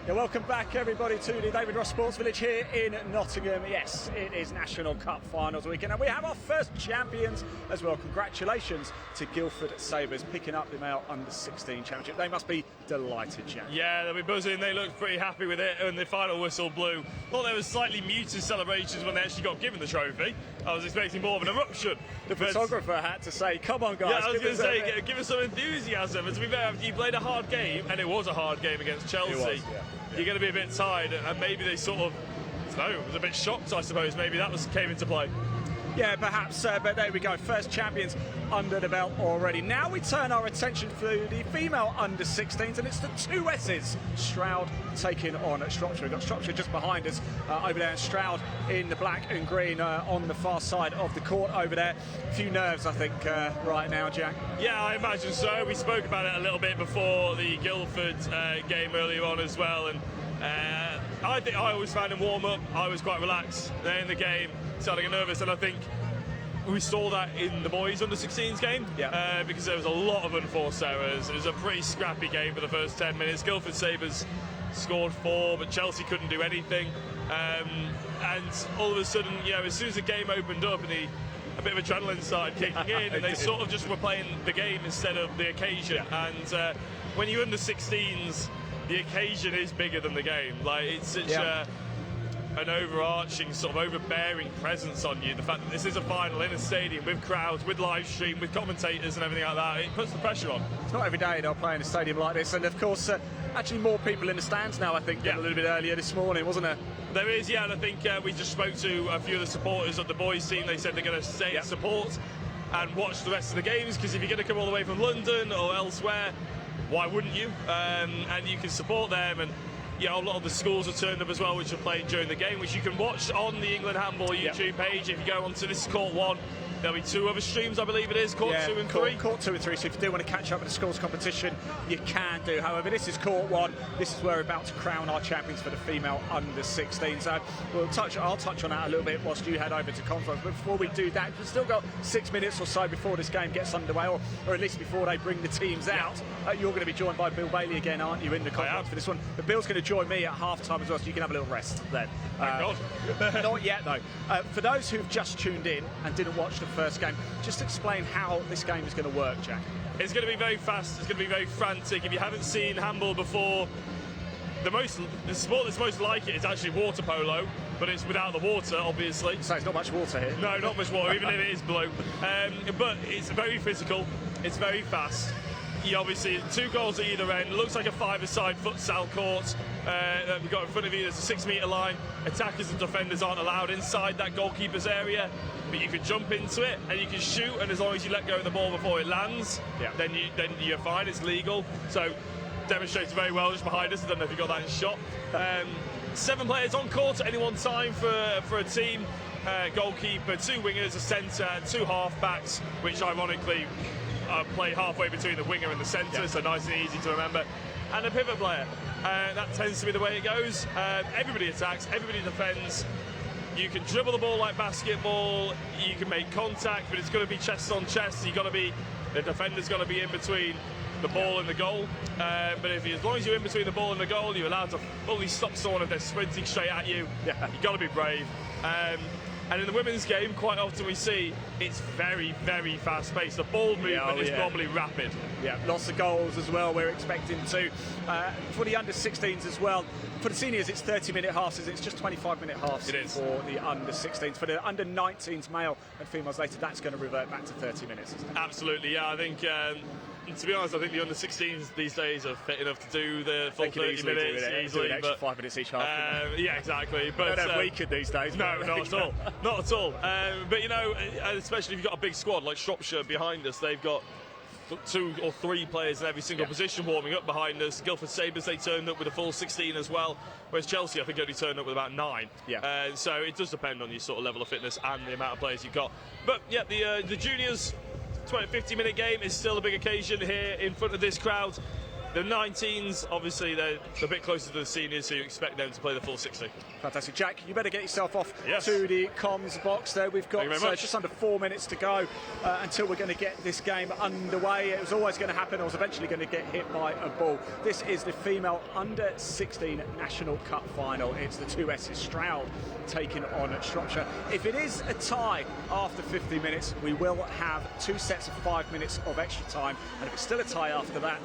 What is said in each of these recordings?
Yeah, welcome back everybody to the David Ross Sports Village here in Nottingham. Yes, it is National Cup Finals weekend and we have our first champions as well. Congratulations to Guildford Sabres picking up the male under-16 championship. They must be delighted, Jack. Yeah, they'll be buzzing. They looked pretty happy with it when the final whistle blew. Thought there was slightly muted celebrations when they actually got given the trophy. I was expecting more of an eruption. The photographer had to say, come on guys. Yeah, I was going to say, give us some enthusiasm. And to be fair, after you played a hard game, and it was a hard game against Chelsea, It was, yeah. You're going to be a bit tired, and maybe they sort of, I don't know, was a bit shocked, I suppose. Maybe that came into play. Yeah, perhaps, but there we go. First champions under the belt already. Now we turn our attention to the female under-16s, and it's the two S's. Stroud taking on Shropshire. We've got Shropshire just behind us over there, and Stroud in the black and green on the far side of the court over there. A few nerves, I think, right now, Jack. Yeah, I imagine so. We spoke about it a little bit before the Guildford game earlier on as well, and I think I always found him warm up. I was quite relaxed there in the game, starting to get nervous, and I think we saw that in the boys under-16s game, because there was a lot of unforced errors. It was a pretty scrappy game for the first 10 minutes. Guildford Sabres scored 4, but Chelsea couldn't do anything. And all of a sudden, you know, as soon as the game opened up and a bit of adrenaline started kicking in, and they sort of just were playing the game instead of the occasion. And when you're under-16s, the occasion is bigger than the game. Like, it's such an overarching, sort of overbearing presence on you. The fact that this is a final in a stadium with crowds, with live stream, with commentators and everything like that, it puts the pressure on. It's not every day they'll play in a stadium like this, and of course, actually more people in the stands now, I think, than a little bit earlier this morning, wasn't there? There is, yeah, and I think we just spoke to a few of the supporters of the boys team. They said they're going to stay and support and watch the rest of the games, because if you're going to come all the way from London or elsewhere, why wouldn't you? And you can support them, and a lot of the schools are turned up as well, which are playing during the game, which you can watch on the England Handball YouTube page. If you go onto this Court 1, there'll be 2 other streams, I believe it is, Court 2 and 3. Court 2 and 3, so if you do want to catch up with the schools competition, you can do. However, this is Court 1. This is where we're about to crown our champions for the female under-16. So I'll touch on that a little bit whilst you head over to conference. But before we do that, we've still got 6 minutes or so before this game gets underway, or at least before they bring the teams out. You're going to be joined by Bill Bailey again, aren't you, in the conference for this one? But Bill's going to join me at half-time as well, so you can have a little rest then. Thank God. Not yet, though. For those who've just tuned in and didn't watch the first game, just explain how this game is going to work, Jack. It's going to be very fast. It's going to be very frantic. If you haven't seen handball before, the sport that's most like it is actually water polo, but it's without the water, obviously. So it's not much water here. No, not much water, even if it is blue. But it's very physical. It's very fast. You obviously 2 goals at either end. It looks like a 5-a-side futsal court. You've got in front of you, there's a 6-metre line. Attackers and defenders aren't allowed inside that goalkeeper's area, but you can jump into it and you can shoot, and as long as you let go of the ball before it lands, then you're fine, it's legal. So demonstrates very well just behind us. I don't know if you got that in shot. 7 players on court at any one time for a team. Goalkeeper, 2 wingers, a centre, 2 half-backs, which ironically play halfway between the winger and the centre, so nice and easy to remember, and a pivot player. That tends to be the way it goes. Everybody attacks, everybody defends. You can dribble the ball like basketball, you can make contact, but it's going to be chest on chest. The defender's got to be in between the ball and the goal. But as long as you're in between the ball and the goal, you're allowed to fully stop someone if they're sprinting straight at you. You've got to be brave. And in the women's game, quite often we see it's very, very fast-paced. The ball movement is normally rapid. Yeah, lots of goals as well, we're expecting to. For the under-16s as well, for the seniors it's 30-minute halves, it's just 25-minute halves for the under-16s. For the under-19s, male and females later, that's going to revert back to 30 minutes, isn't it? Absolutely, yeah. I think, to be honest, I think the under-16s these days are fit enough to do the full 30 minutes easily. Do an extra 5 minutes each half. Yeah, exactly. But I don't have we could these days. No, not at all. Not at all. But, especially if you've got a big squad like Shropshire behind us, they've got 2 or 3 players in every single position warming up behind us. Guildford Sabres, they turned up with a full 16 as well, whereas Chelsea, I think, only turned up with about 9. So it does depend on your sort of level of fitness and the amount of players you've got. But, the juniors, 50-minute game is still a big occasion here in front of this crowd. The 19s, obviously, they're a bit closer to the seniors, so you expect them to play the full 60. Fantastic. Jack, you better get yourself off Yes. to the comms box there. We've got just under 4 minutes to go until we're going to get this game underway. It was always going to happen. I was eventually going to get hit by a ball. This is the female under 16 National Cup final. It's the two S's, Stroud taking on Shropshire. If it is a tie after 50 minutes, we will have 2 sets of 5 minutes of extra time. And if it's still a tie after that,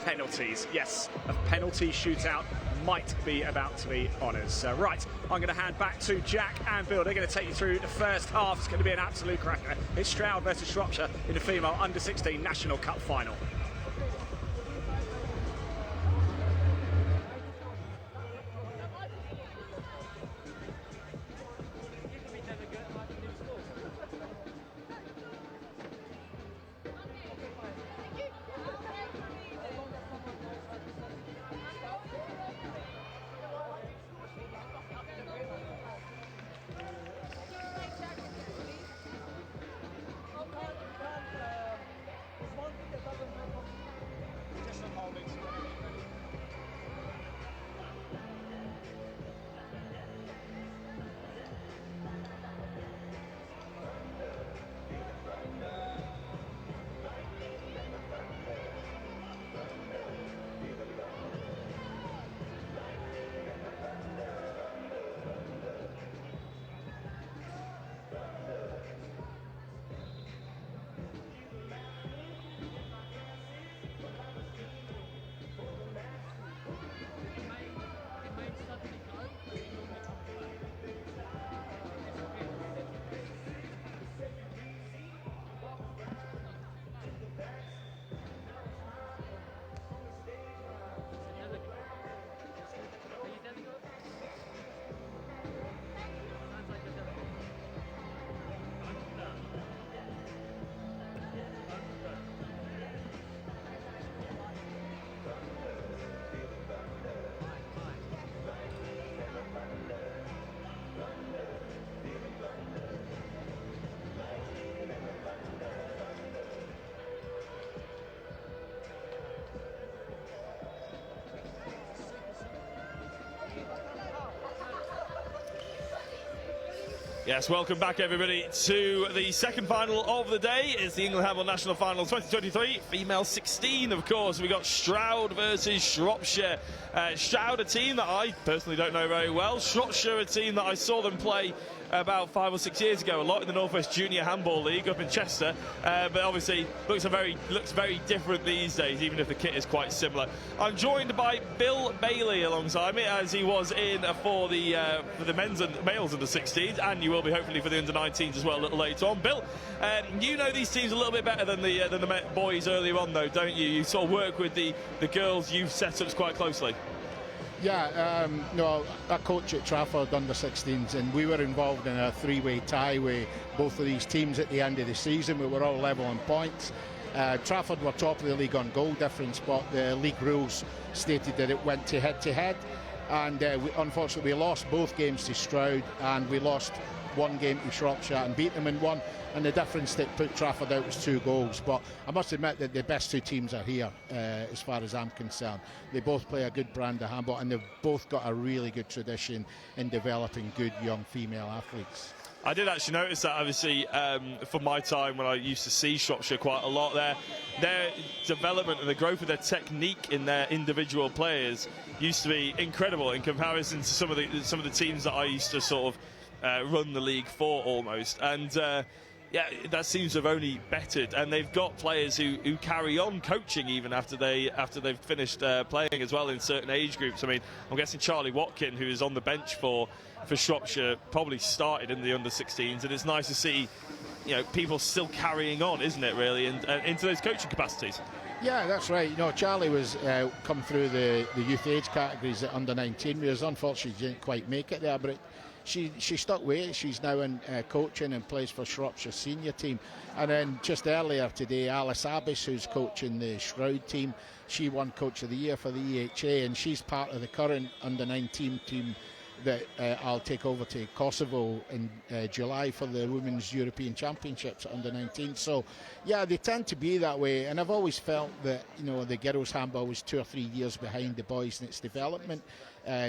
penalties. Yes, a penalty shootout might be about to be on us. Right, I'm going to hand back to Jack and Bill. They're going to take you through the first half. It's going to be an absolute cracker. It's Stroud versus Shropshire in the female under 16 National Cup final. Yes, welcome back everybody to the second final of the day. It's the England Handball National Final 2023, female 16 of course. We got Stroud versus Shropshire. Stroud, a team that I personally don't know very well. Shropshire, a team that I saw them play about 5 or 6 years ago, a lot in the Northwest Junior Handball League up in Chester, but obviously looks very different these days, even if the kit is quite similar. I'm joined by Bill Bailey alongside me, as he was in for the men's and males under 16s, and you will be hopefully for the under 19s as well a little later on. Bill, you know these teams a little bit better than the boys earlier on, though, don't you? You sort of work with the girls' youth setups quite closely. Yeah, no, I coach at Trafford under 16s, and we were involved in a three-way tie with both of these teams at the end of the season. We were all level on points. Trafford were top of the league on goal difference, but the league rules stated that it went to head-to-head, and unfortunately we lost both games to Stroud, and we lost one game to Shropshire and beat them in one, and the difference that put Trafford out was 2 goals. But I must admit that the best 2 teams are here, as far as I'm concerned. They both play a good brand of handball, and they've both got a really good tradition in developing good young female athletes. I did actually notice that, obviously, for my time when I used to see Shropshire quite a lot, their development and the growth of their technique in their individual players used to be incredible in comparison to some of the teams that I used to sort of run the league for almost. And yeah, that seems to have only bettered, and they've got players who carry on coaching even after they've finished playing as well in certain age groups. I mean, I'm guessing Charlie Watkin, who is on the bench for Shropshire, probably started in the under 16s, and it's nice to see, you know, people still carrying on, isn't it, really, and into those coaching capacities. Yeah, that's right. You know, Charlie was come through the youth age categories at under 19 years. Unfortunately, she didn't quite make it there, but she stuck with it. She's now in coaching and plays for Shropshire senior team. And then just earlier today, Alice Abbas, who's coaching the Stroud team, she won Coach of the Year for the EHA, and she's part of the current under 19 team that I'll take over to Kosovo in July for the Women's European Championships at under 19. So, yeah, they tend to be that way. And I've always felt that, you know, the girls' handball was 2 or 3 years behind the boys in its development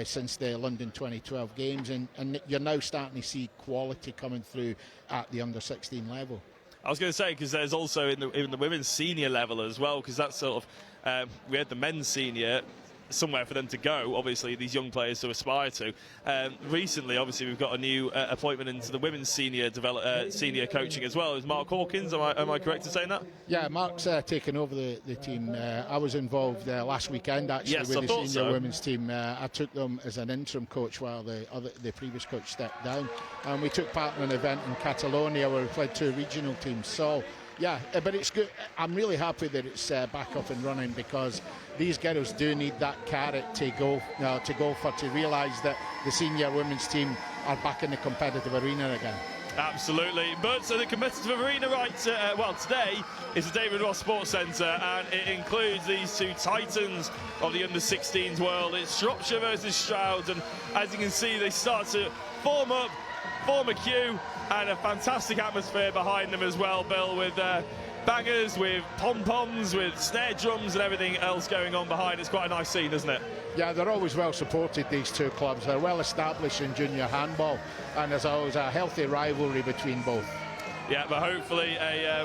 since the London 2012 games. And you're now starting to see quality coming through at the under 16 level. I was going to say, because there's also in the women's senior level as well, because that's sort of, we had the men's senior, somewhere for them to go, obviously, these young players to aspire to. Recently, obviously, we've got a new appointment into the women's senior senior coaching as well. Is Mark Hawkins, am I correct in saying that? Yeah, Mark's taken over the team. I was involved last weekend, actually, with the senior women's team. I took them as an interim coach while the previous coach stepped down. And we took part in an event in Catalonia where we played 2 regional teams. So, yeah, but it's good. I'm really happy that it's back up and running, because these girls do need that carrot to go for, to realise that the senior women's team are back in the competitive arena again. Absolutely. But so the competitive arena, well, today is the David Ross Sports Centre, and it includes these 2 titans of the under-16s world. It's Shropshire versus Stroud, and as you can see, they start to form a queue, and a fantastic atmosphere behind them as well, Bill, with bangers, with pom-poms, with snare drums and everything else going on behind. It's quite a nice scene, isn't it? Yeah, they're always well supported, these 2 clubs. They're well established in junior handball, and there's always a healthy rivalry between both. Yeah, but hopefully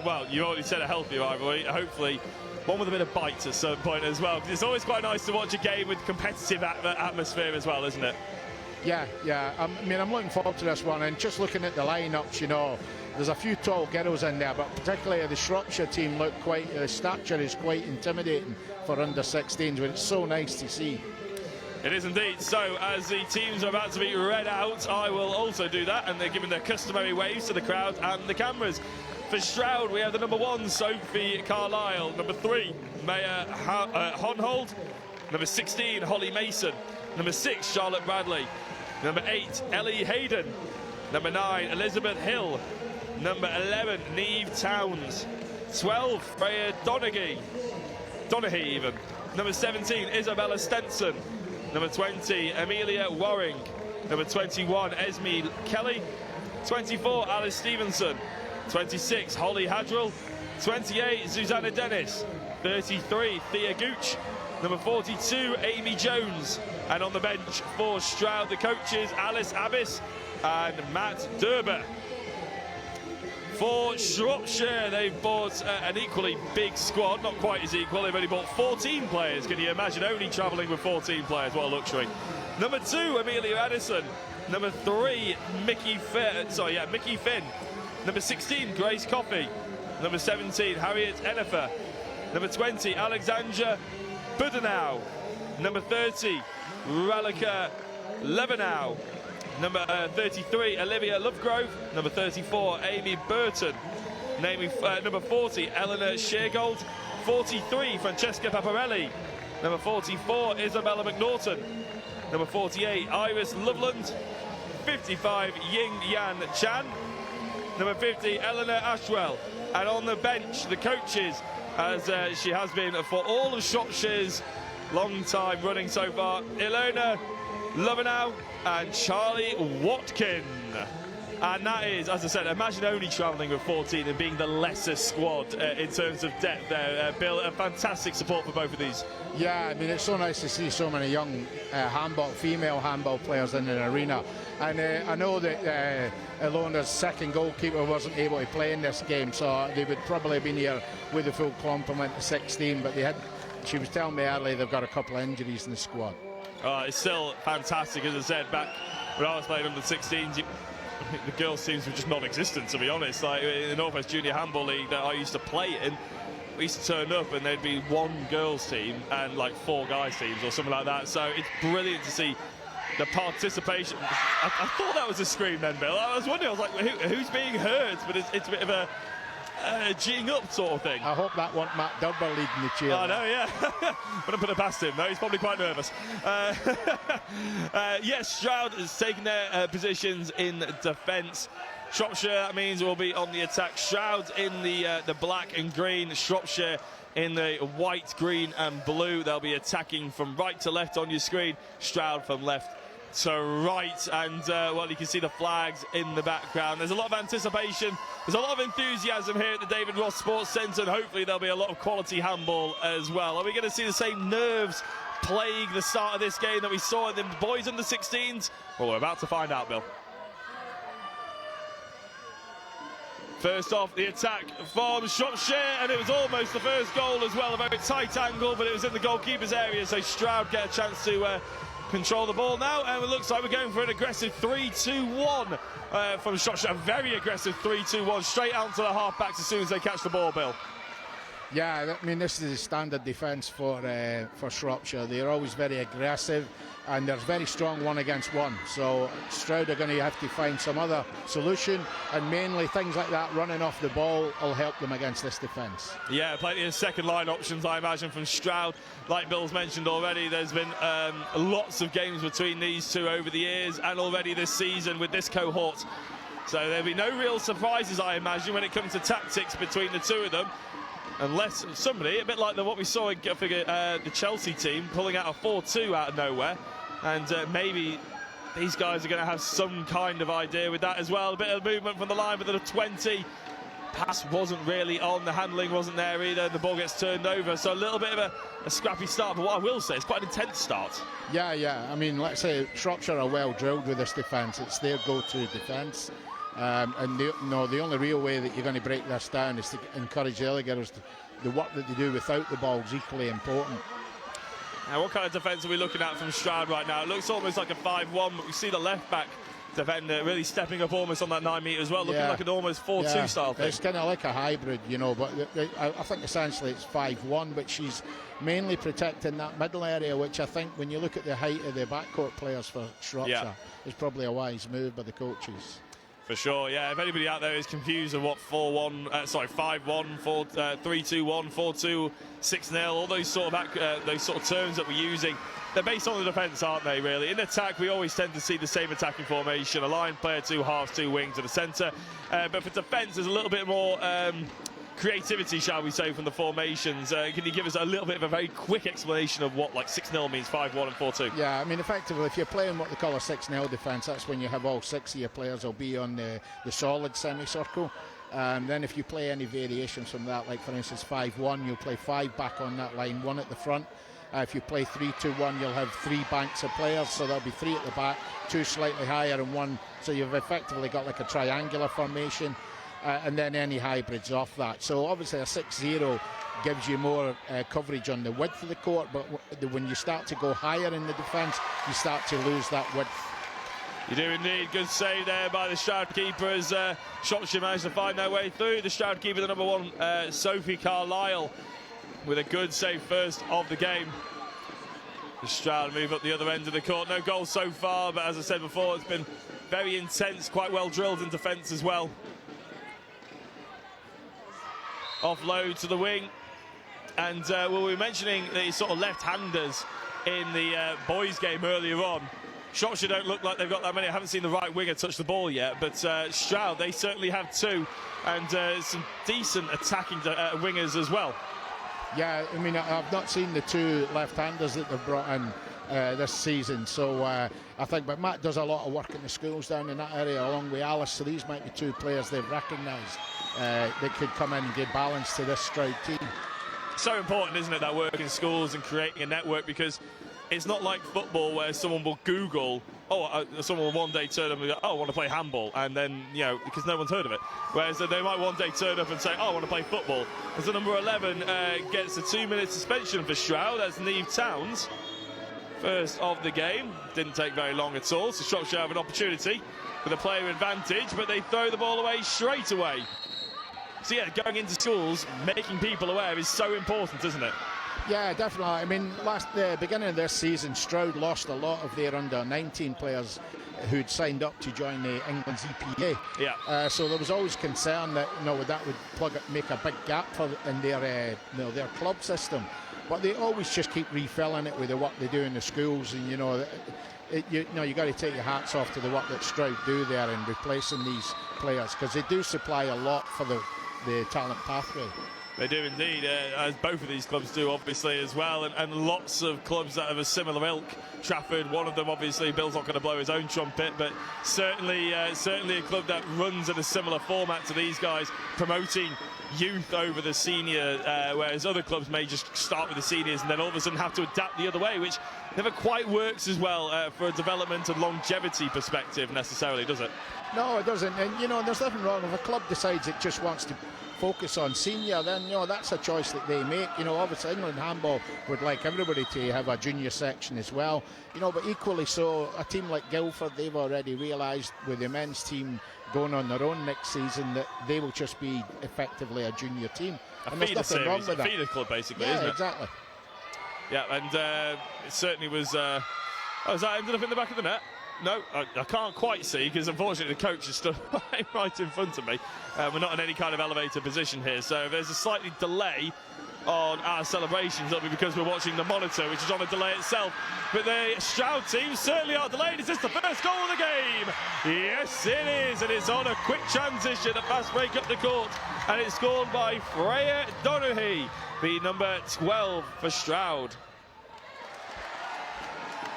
well, you already said a healthy rivalry, hopefully one with a bit of bite at some point as well, because it's always quite nice to watch a game with competitive atmosphere as well, isn't it? Yeah. I mean, I'm looking forward to this one, and just looking at the lineups, you know, there's a few tall girls in there, but particularly the Shropshire team look quite, the stature is quite intimidating for under 16s, but it's so nice to see. It is indeed. So as the teams are about to be read out, I will also do that, and they're giving their customary waves to the crowd and the cameras. For Stroud, we have the number 1, Sophie Carlisle, number 3, Maya Honhold, number 16, Holly Mason, number 6, Charlotte Bradley, number 8, Ellie Hayden, number 9, Elizabeth Hill, number 11, Neve Towns, 12, Freya Donaghy even, number 17, Isabella Stenson, number 20, Amelia Waring, number 21, Esme Kelly, 24, Alice Stevenson, 26, Holly Hadrell, 28, Susanna Dennis, 33, Thea Gooch, number 42, Amy Jones, and on the bench for Stroud, the coaches, Alice Abbas and Matt Derber. For Shropshire, they've bought an equally big squad, not quite as equal. They've only bought 14 players. Can you imagine only travelling with 14 players? What a luxury. Number 2, Amelia Addison. Number 3, Mickey Finn. Number 16, Grace Coffey. Number 17, Harriet Ennifer. Number 20, Alexandra Budenow. Number 30, Ralika Levenow. Number 33, Olivia Lovegrove. Number 34, Amy Burton. Number 40, Eleanor Sheargold. 43, Francesca Paparelli. Number 44, Isabella McNaughton. Number 48, Iris Loveland. 55, Ying Yan Chan. Number 50, Eleanor Ashwell. And on the bench, the coaches, as she has been for all of Shropshire's long time running so far, Ilona Lovenow and Charlie Watkin. And that is, as I said, imagine only travelling with 14 and being the lesser squad in terms of depth there. Bill, a fantastic support for both of these. Yeah, I mean, it's so nice to see so many young female handball players in an arena. And I know that Ilona's second goalkeeper wasn't able to play in this game, so they would probably have been here with a full complement of 16, but she was telling me earlier they've got a couple of injuries in the squad. It's still fantastic, as I said, back when I was playing under 16s, the girls' teams were just non-existent, to be honest. Like in the North West Junior Handball League that I used to play in, we used to turn up and there'd be 1 girls' team and like 4 guys' teams or something like that. So it's brilliant to see the participation. I thought that was a scream then, Bill. I was wondering, I was like, who's being heard? But it's a bit of a G'ing up sort of thing. I hope that wasn't Matt Dubber leading the cheer. I know, yeah. But I put it past him. No, he's probably quite nervous. Yes, Stroud has taken their positions in defence. Shropshire, that means, will be on the attack. Stroud in the black and green. Shropshire in the white, green and blue. They'll be attacking from right to left on your screen. Stroud from left to right, and well, you can see the flags in the background. There's a lot of anticipation, there's a lot of enthusiasm here at the David Ross Sports Centre, and hopefully there'll be a lot of quality handball as well. Are we going to see the same nerves plague the start of this game that we saw in the boys under 16s? Well, we're about to find out, Bill. First off, the attack from Shropshire, and it was almost the first goal as well. A very tight angle, but it was in the goalkeeper's area, so Stroud get a chance to control the ball now, and it looks like we're going for an aggressive 3-2-1 from Shropshire. A very aggressive 3-2-1, straight out to the half-backs as soon as they catch the ball, Bill. Yeah, I mean, this is a standard defence for Shropshire. They're always very aggressive, and they're very strong one against one. So Stroud are going to have to find some other solution, and mainly things like that, running off the ball, will help them against this defence. Yeah, plenty of second line options, I imagine, from Stroud. Like Bill's mentioned already, there's been lots of games between these two over the years, and already this season with this cohort. So there'll be no real surprises, I imagine, when it comes to tactics between the two of them. Unless somebody, a bit like what we saw in the Chelsea team, pulling out a 4-2 out of nowhere. And maybe these guys are going to have some kind of idea with that as well. A bit of movement from the line within a 20. Pass wasn't really on, the handling wasn't there either, the ball gets turned over. So a little bit of a scrappy start, but what I will say, it's quite an intense start. Yeah. I mean, let's say Shropshire are well drilled with this defence. It's their go-to defence. And the only real way that you're going to break this down is to encourage the other girls. The work that they do without the ball is equally important. Now, what kind of defence are we looking at from Stroud right now? It looks almost like a 5-1, but we see the left-back defender really stepping up almost on that 9 metre as well, looking like an almost 4-2 style thing. It's kind of like a hybrid, you know, but I think essentially it's 5-1, but she's mainly protecting that middle area, which I think when you look at the height of the backcourt players for Shropshire, is probably a wise move by the coaches. For sure, yeah. If anybody out there is confused of what 5-1, 3-2-1, 4-2, 6-0, all those sort of terms that we're using, they're based on the defence, aren't they? Really, in attack, we always tend to see the same attacking formation: a line player, 2 halves, 2 wings, and a centre. But for defence, there's a little bit more creativity, shall we say, from the formations. Can you give us a little bit of a very quick explanation of what 6-0 means, 5-1 and 4-2? Yeah, I mean, effectively, if you're playing what they call a 6-0 defence, that's when you have all 6 of your players will be on the solid semicircle. Then if you play any variations from that, like for instance 5-1, you'll play 5 back on that line, 1 at the front. If you play 3-2-1, you'll have 3 banks of players, so there'll be 3 at the back, 2 slightly higher and 1, so you've effectively got like a triangular formation. And then any hybrids off that. So obviously a 6-0 gives you more coverage on the width of the court, but when you start to go higher in the defence, you start to lose that width. You do indeed. Good save there by the Stroud keeper as Shropshire managed to find their way through. The Stroud keeper, the number 1, Sophie Carlisle, with a good save first of the game. The Stroud move up the other end of the court. No goals so far, but as I said before, it's been very intense, quite well drilled in defence as well. Offload to the wing, and we were mentioning the sort of left-handers in the boys' game earlier on. Shropshire don't look like they've got that many. I haven't seen the right winger touch the ball yet, but Stroud, they certainly have 2, and some decent attacking wingers as well. Yeah, I mean, I've not seen the 2 left-handers that they've brought in this season, so I think, but Matt does a lot of work in the schools down in that area along with Alice, so these might be 2 players they've recognised that could come in and give balance to this Stroud team. So important, isn't it, that work in schools and creating a network, because it's not like football where someone will Google, someone will one day turn up and go, I want to play handball, and then, because no one's heard of it. Whereas they might one day turn up and say, I want to play football. As the number 11 gets a 2-minute suspension for Stroud, that's Neve Towns. First of the game, didn't take very long at all, so Shropshire have an opportunity with a player advantage, but they throw the ball away straight away. So yeah, going into schools, making people aware is so important, isn't it? Yeah, definitely. I mean, the beginning of this season, Stroud lost a lot of their under-19 players who'd signed up to join the England's EPA. Yeah. So there was always concern that that would make a big gap in their club system. But they always just keep refilling it with the work they do in the schools, and you got to take your hats off to the work that Stroud do there in replacing these players, because they do supply a lot for the talent pathway. They do indeed, as both of these clubs do, obviously, as well, and lots of clubs that have a similar ilk. Trafford, one of them, obviously. Bill's not going to blow his own trumpet, but certainly a club that runs in a similar format to these guys, promoting youth over the senior, whereas other clubs may just start with the seniors and then all of a sudden have to adapt the other way, which never quite works as well for a development and longevity perspective necessarily, does it? No, it doesn't. And, you know, there's nothing wrong if a club decides it just wants to focus on senior, then, you know, that's a choice that they make. You know, obviously England Handball would like everybody to have a junior section as well, you know, but equally so a team like Guildford, they've already realised with the men's team going on their own next season that they will just be effectively a junior team. And there's nothing wrong with that. A feeder club, basically, yeah, isn't it? Exactly. Yeah, and it certainly was. Oh, has that ended up in the back of the net? No, I can't quite see because unfortunately the coach is stood right in front of me. We're not in any kind of elevator position here, so if there's a slightly delay on our celebrations, it'll be because we're watching the monitor, which is on a delay itself. But the Stroud team certainly are delayed. Is this the first goal of the game? Yes, it is, and it's on a quick transition, a fast break up the court, and it's scored by Freya Donaghy, the number 12 for Stroud.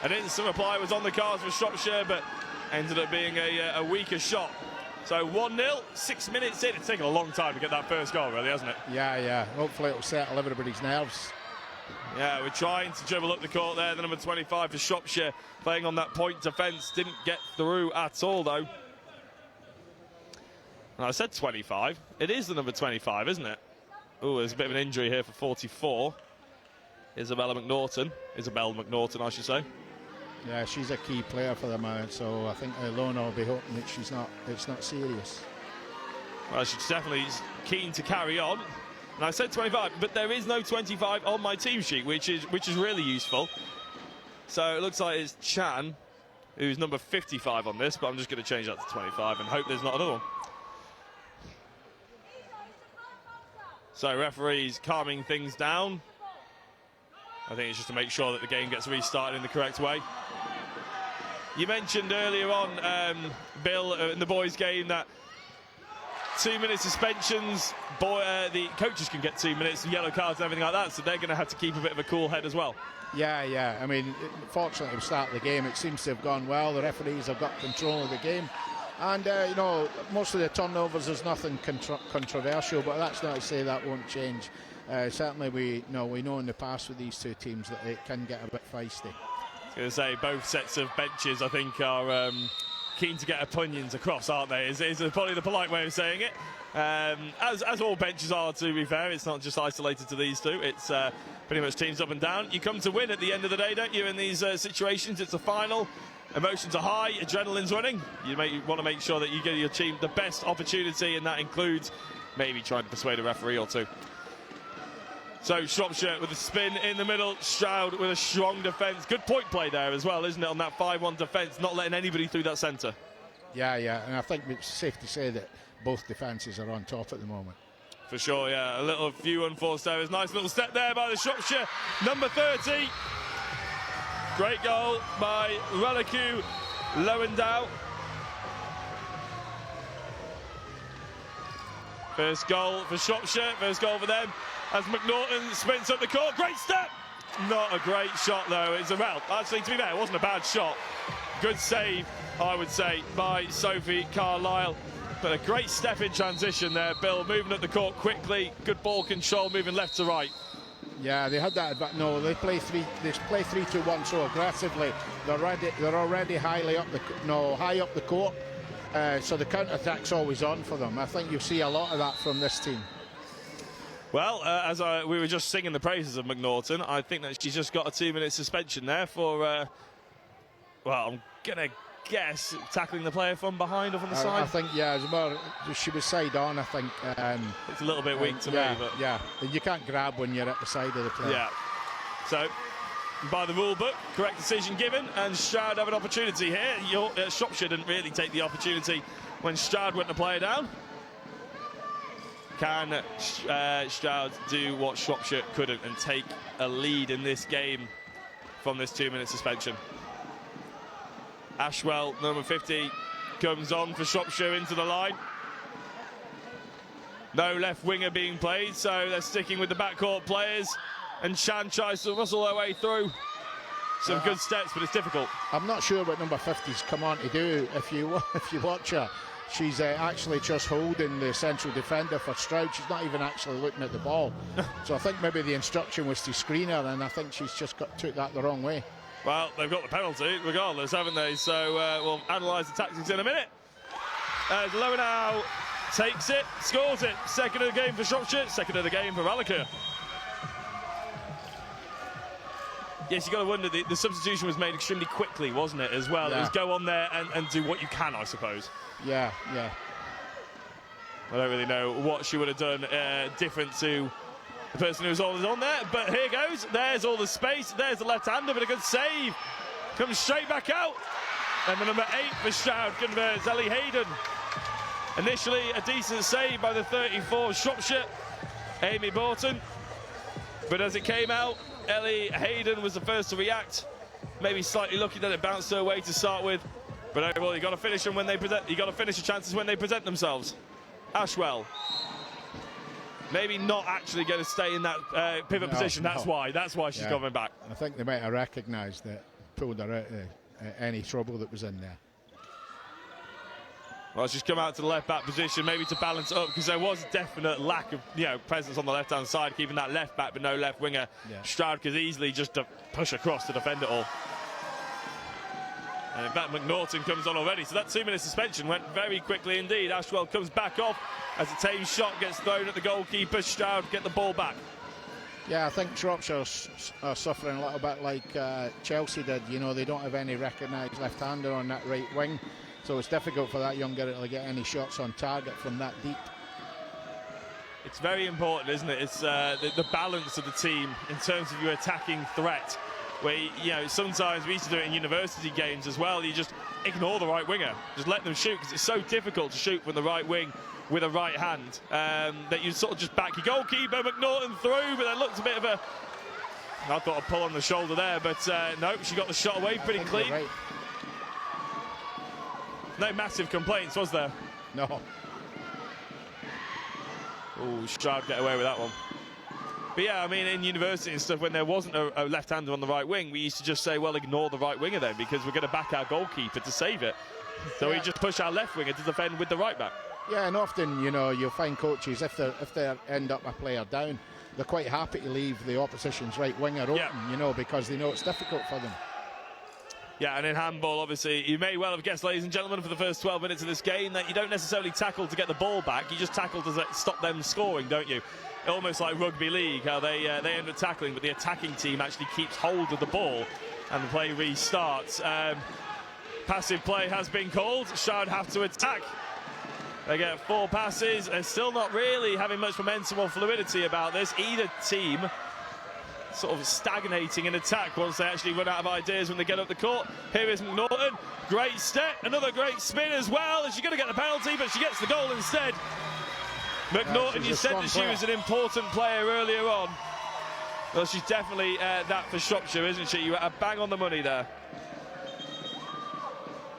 An instant reply was on the cards for Shropshire, but ended up being a weaker shot. So 1-0, 6 minutes in. It's taken a long time to get that first goal, really, hasn't it? Yeah. Hopefully it'll settle everybody's nerves. Yeah, we're trying to dribble up the court there. The number 25 for Shropshire playing on that point defence. Didn't get through at all, though. And I said 25. It is the number 25, isn't it? Oh, there's a bit of an injury here for 44. Isabel McNaughton, I should say. Yeah, she's a key player for them, so I think Lona will be hoping that it's not serious. Well, she's definitely keen to carry on. And I said 25, but there is no 25 on my team sheet, which is really useful. So it looks like it's Chan, who's number 55 on this, but I'm just going to change that to 25 and hope there's not another one. So referees calming things down. I think it's just to make sure that the game gets restarted in the correct way. You mentioned earlier on, Bill, in the boys' game that 2-minute suspensions, the coaches can get 2 minutes, yellow cards and everything like that, so they're going to have to keep a bit of a cool head as well. Yeah. I mean, fortunately, at the start of the game, it seems to have gone well. The referees have got control of the game. And, you know, most of the turnovers, there's nothing controversial, but that's not to say that won't change. Certainly, we know in the past with these two teams that it can get a bit feisty. I was going to say, both sets of benches, I think, are keen to get opinions across, aren't they? Is probably the polite way of saying it. As all benches are, to be fair. It's not just isolated to these two. It's pretty much teams up and down. You come to win at the end of the day, don't you, in these situations? It's a final. Emotions are high, adrenaline's running. You want to make sure that you give your team the best opportunity, and that includes maybe trying to persuade a referee or two. So Shropshire with a spin in the middle, Stroud with a strong defence. Good point play there as well, isn't it, on that 5-1 defence, not letting anybody through that centre. Yeah, and I think it's safe to say that both defences are on top at the moment. For sure, yeah. A few unforced errors. Nice little step there by the Shropshire number 30. Great goal by Relicu Lowendow. First goal for Shropshire, first goal for them. As McNaughton sprints up the court, great step! Not a great shot though, actually to be fair, it wasn't a bad shot. Good save, I would say, by Sophie Carlisle. But a great step in transition there, Bill, moving up the court quickly, good ball control, moving left to right. Yeah, they had that, but no, they play 3-2-1 so aggressively. They're already high up the court. So the counter-attack's always on for them. I think you'll see a lot of that from this team. Well, we were just singing the praises of McNaughton, I think that she's just got a 2-minute suspension there for, well, I'm going to guess, tackling the player from behind or from the side. I think, yeah, she was side on, I think. It's a little bit weak to me. But yeah, you can't grab when you're at the side of the player. Yeah. So, by the rule book, correct decision given, and Stroud have an opportunity here. Shropshire didn't really take the opportunity when Stroud went to play it down. Can Stroud do what Shropshire couldn't and take a lead in this game from this 2-minute suspension? Ashwell, number 50, comes on for Shropshire into the line. No left winger being played, so they're sticking with the backcourt players. And Chan tries to muscle their way through. Some good steps, but it's difficult. I'm not sure what number 50's come on to do. If you watch her, she's actually just holding the central defender for Stroud. She's not even actually looking at the ball. So I think maybe the instruction was to screen her, and I think she's just took that the wrong way. Well, they've got the penalty regardless, haven't they? So we'll analyse the tactics in a minute. As Lowenau takes it, scores it. Second of the game for Shropshire, second of the game for Ralliker. Yes, you've got to wonder, the substitution was made extremely quickly, wasn't it, as well? Yeah. It was go on there and do what you can, I suppose. Yeah. I don't really know what she would have done different to the person who was always on there, but here goes. There's all the space. There's the left-hander, but a good save. Comes straight back out. And the number 8 for Stroud converts, Ellie Hayden. Initially, a decent save by the 34 Shropshire, Amy Borton. But as it came out, Ellie Hayden was the first to react. Maybe slightly lucky that it bounced her way to start with. But overall, you've got to finish them when they present. You've got to finish the chances when they present themselves. Ashwell. Maybe not actually going to stay in that pivot position. That's why she's coming back. I think they might have recognised that, pulled her out of any trouble that was in there. Well, she's come out to the left-back position, maybe to balance up, because there was a definite lack of presence on the left-hand side, keeping that left-back but no left winger. Yeah. Stroud could easily just push across to defend it all. And in fact, McNaughton comes on already, so that 2-minute suspension went very quickly indeed. Ashwell comes back off as the Thames shot gets thrown at the goalkeeper. Stroud get the ball back. Yeah, I think Shropshire are suffering a little bit like Chelsea did. They don't have any recognised left-hander on that right wing. So it's difficult for that young girl to get any shots on target from that deep. It's very important, isn't it? It's the balance of the team in terms of your attacking threat. Where, sometimes we used to do it in university games as well. You just ignore the right winger. Just let them shoot, because it's so difficult to shoot from the right wing with a right hand that you sort of just back your goalkeeper. McNaughton through, but that looked a bit of a... I thought a pull on the shoulder there, but no, she got the shot away pretty clean. Right. No massive complaints, was there? No. Oh, Stroud get away with that one. But yeah, I mean, in university and stuff, when there wasn't a left-hander on the right wing, we used to just say, well, ignore the right winger then, because we're going to back our goalkeeper to save it. So we just push our left winger to defend with the right back. Yeah, and often, you'll find coaches, if they end up a player down, they're quite happy to leave the opposition's right winger open, because they know it's difficult for them. Yeah, and in handball, obviously, you may well have guessed, ladies and gentlemen, for the first 12 minutes of this game, that you don't necessarily tackle to get the ball back. You just tackle to stop them scoring, don't you? Almost like rugby league, how they end up tackling, but the attacking team actually keeps hold of the ball, and the play restarts. Passive play has been called. Stroud have to attack. They get 4 passes. They're still not really having much momentum or fluidity about this. Either team sort of stagnating in attack once they actually run out of ideas when they get up the court. Here is McNaughton. Great step. Another great spin as well. And she's going to get the penalty, but she gets the goal instead. McNaughton, you said that she was an important player earlier on. Well, she's definitely that for Shropshire, isn't she? You are bang on the money there.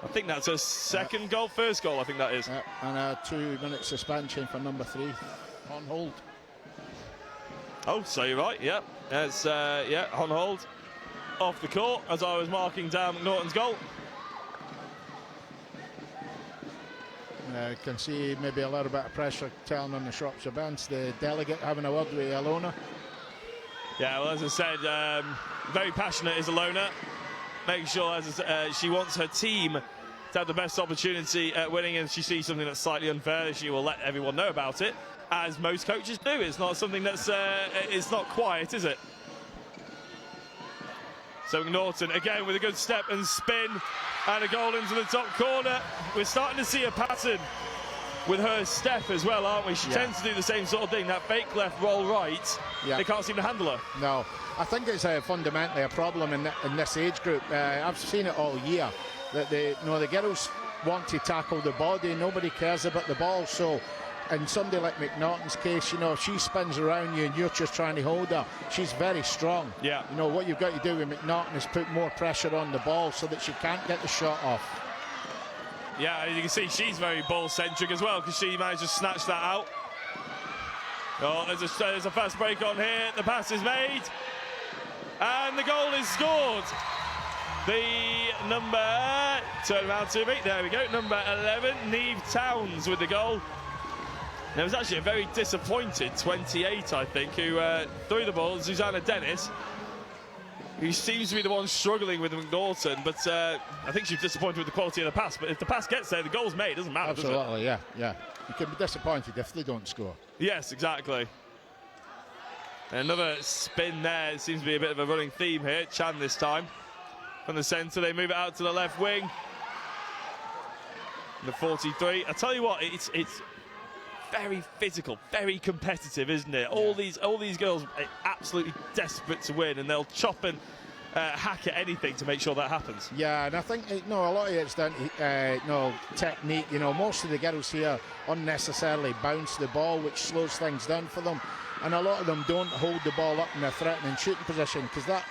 I think that's her second goal, first goal, I think that is. And a 2-minute suspension for number 3 on hold. Oh, so you're right, yeah. It's, on hold. Off the court as I was marking down McNaughton's goal. You can see maybe a little bit of pressure telling on the Shropshire bench. The delegate having a word with Alona. Yeah, well, as I said, very passionate is Alona. Make sure, as she wants her team to have the best opportunity at winning, and if she sees something that's slightly unfair, she will let everyone know about it, as most coaches do. It's not something that's it's not quiet, is it? So McNaughton again with a good step and spin, and a goal into the top corner. We're starting to see a pattern with her step as well, aren't we? She tends to do the same sort of thing, that fake left, roll right. They can't seem to handle her. No, I think it's fundamentally a problem in this age group. I've seen it all year, that the girls want to tackle the body, nobody cares about the ball. So in somebody like McNaughton's case, if she spins around you and you're just trying to hold her, she's very strong. Yeah. What you've got to do with McNaughton is put more pressure on the ball so that she can't get the shot off. Yeah, you can see she's very ball-centric as well, because she managed to snatch that out. Oh, there's a fast break on here. The pass is made. And the goal is scored. The number, turn around to me, there we go, number 11, Neve Towns with the goal. There was actually a very disappointed 28, I think, who threw the ball, Susanna Dennis, who seems to be the one struggling with McNaughton, but I think she's disappointed with the quality of the pass. But if the pass gets there, the goal's made, doesn't matter, Absolutely, does it? yeah. You can be disappointed if they don't score. Yes, exactly. Another spin there. It seems to be a bit of a running theme here. Chan this time. From the centre, they move it out to the left wing. The 43. I tell you what, it's very physical, very competitive, isn't it? Yeah. All these girls are absolutely desperate to win, and they'll chop and hack at anything to make sure that happens. Yeah, and I think a lot of it's down to technique. Most of the girls here unnecessarily bounce the ball, which slows things down for them, and a lot of them don't hold the ball up in a threatening shooting position, because that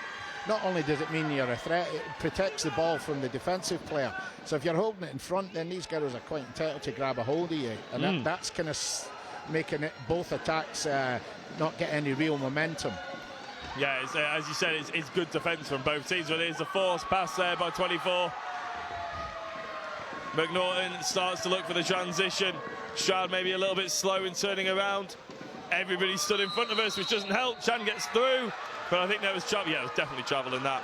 not only does it mean you're a threat, it protects the ball from the defensive player. So if you're holding it in front, then these girls are quite entitled to grab a hold of you, and that's kind of making it both attacks not get any real momentum. Yeah, as you said, it's good defence from both teams, but it's a forced pass there by 24. McNaughton starts to look for the transition. Stroud maybe a little bit slow in turning around. Everybody stood in front of us, which doesn't help. Chan gets through, but I think there was travel. Yeah, it was definitely travel in that.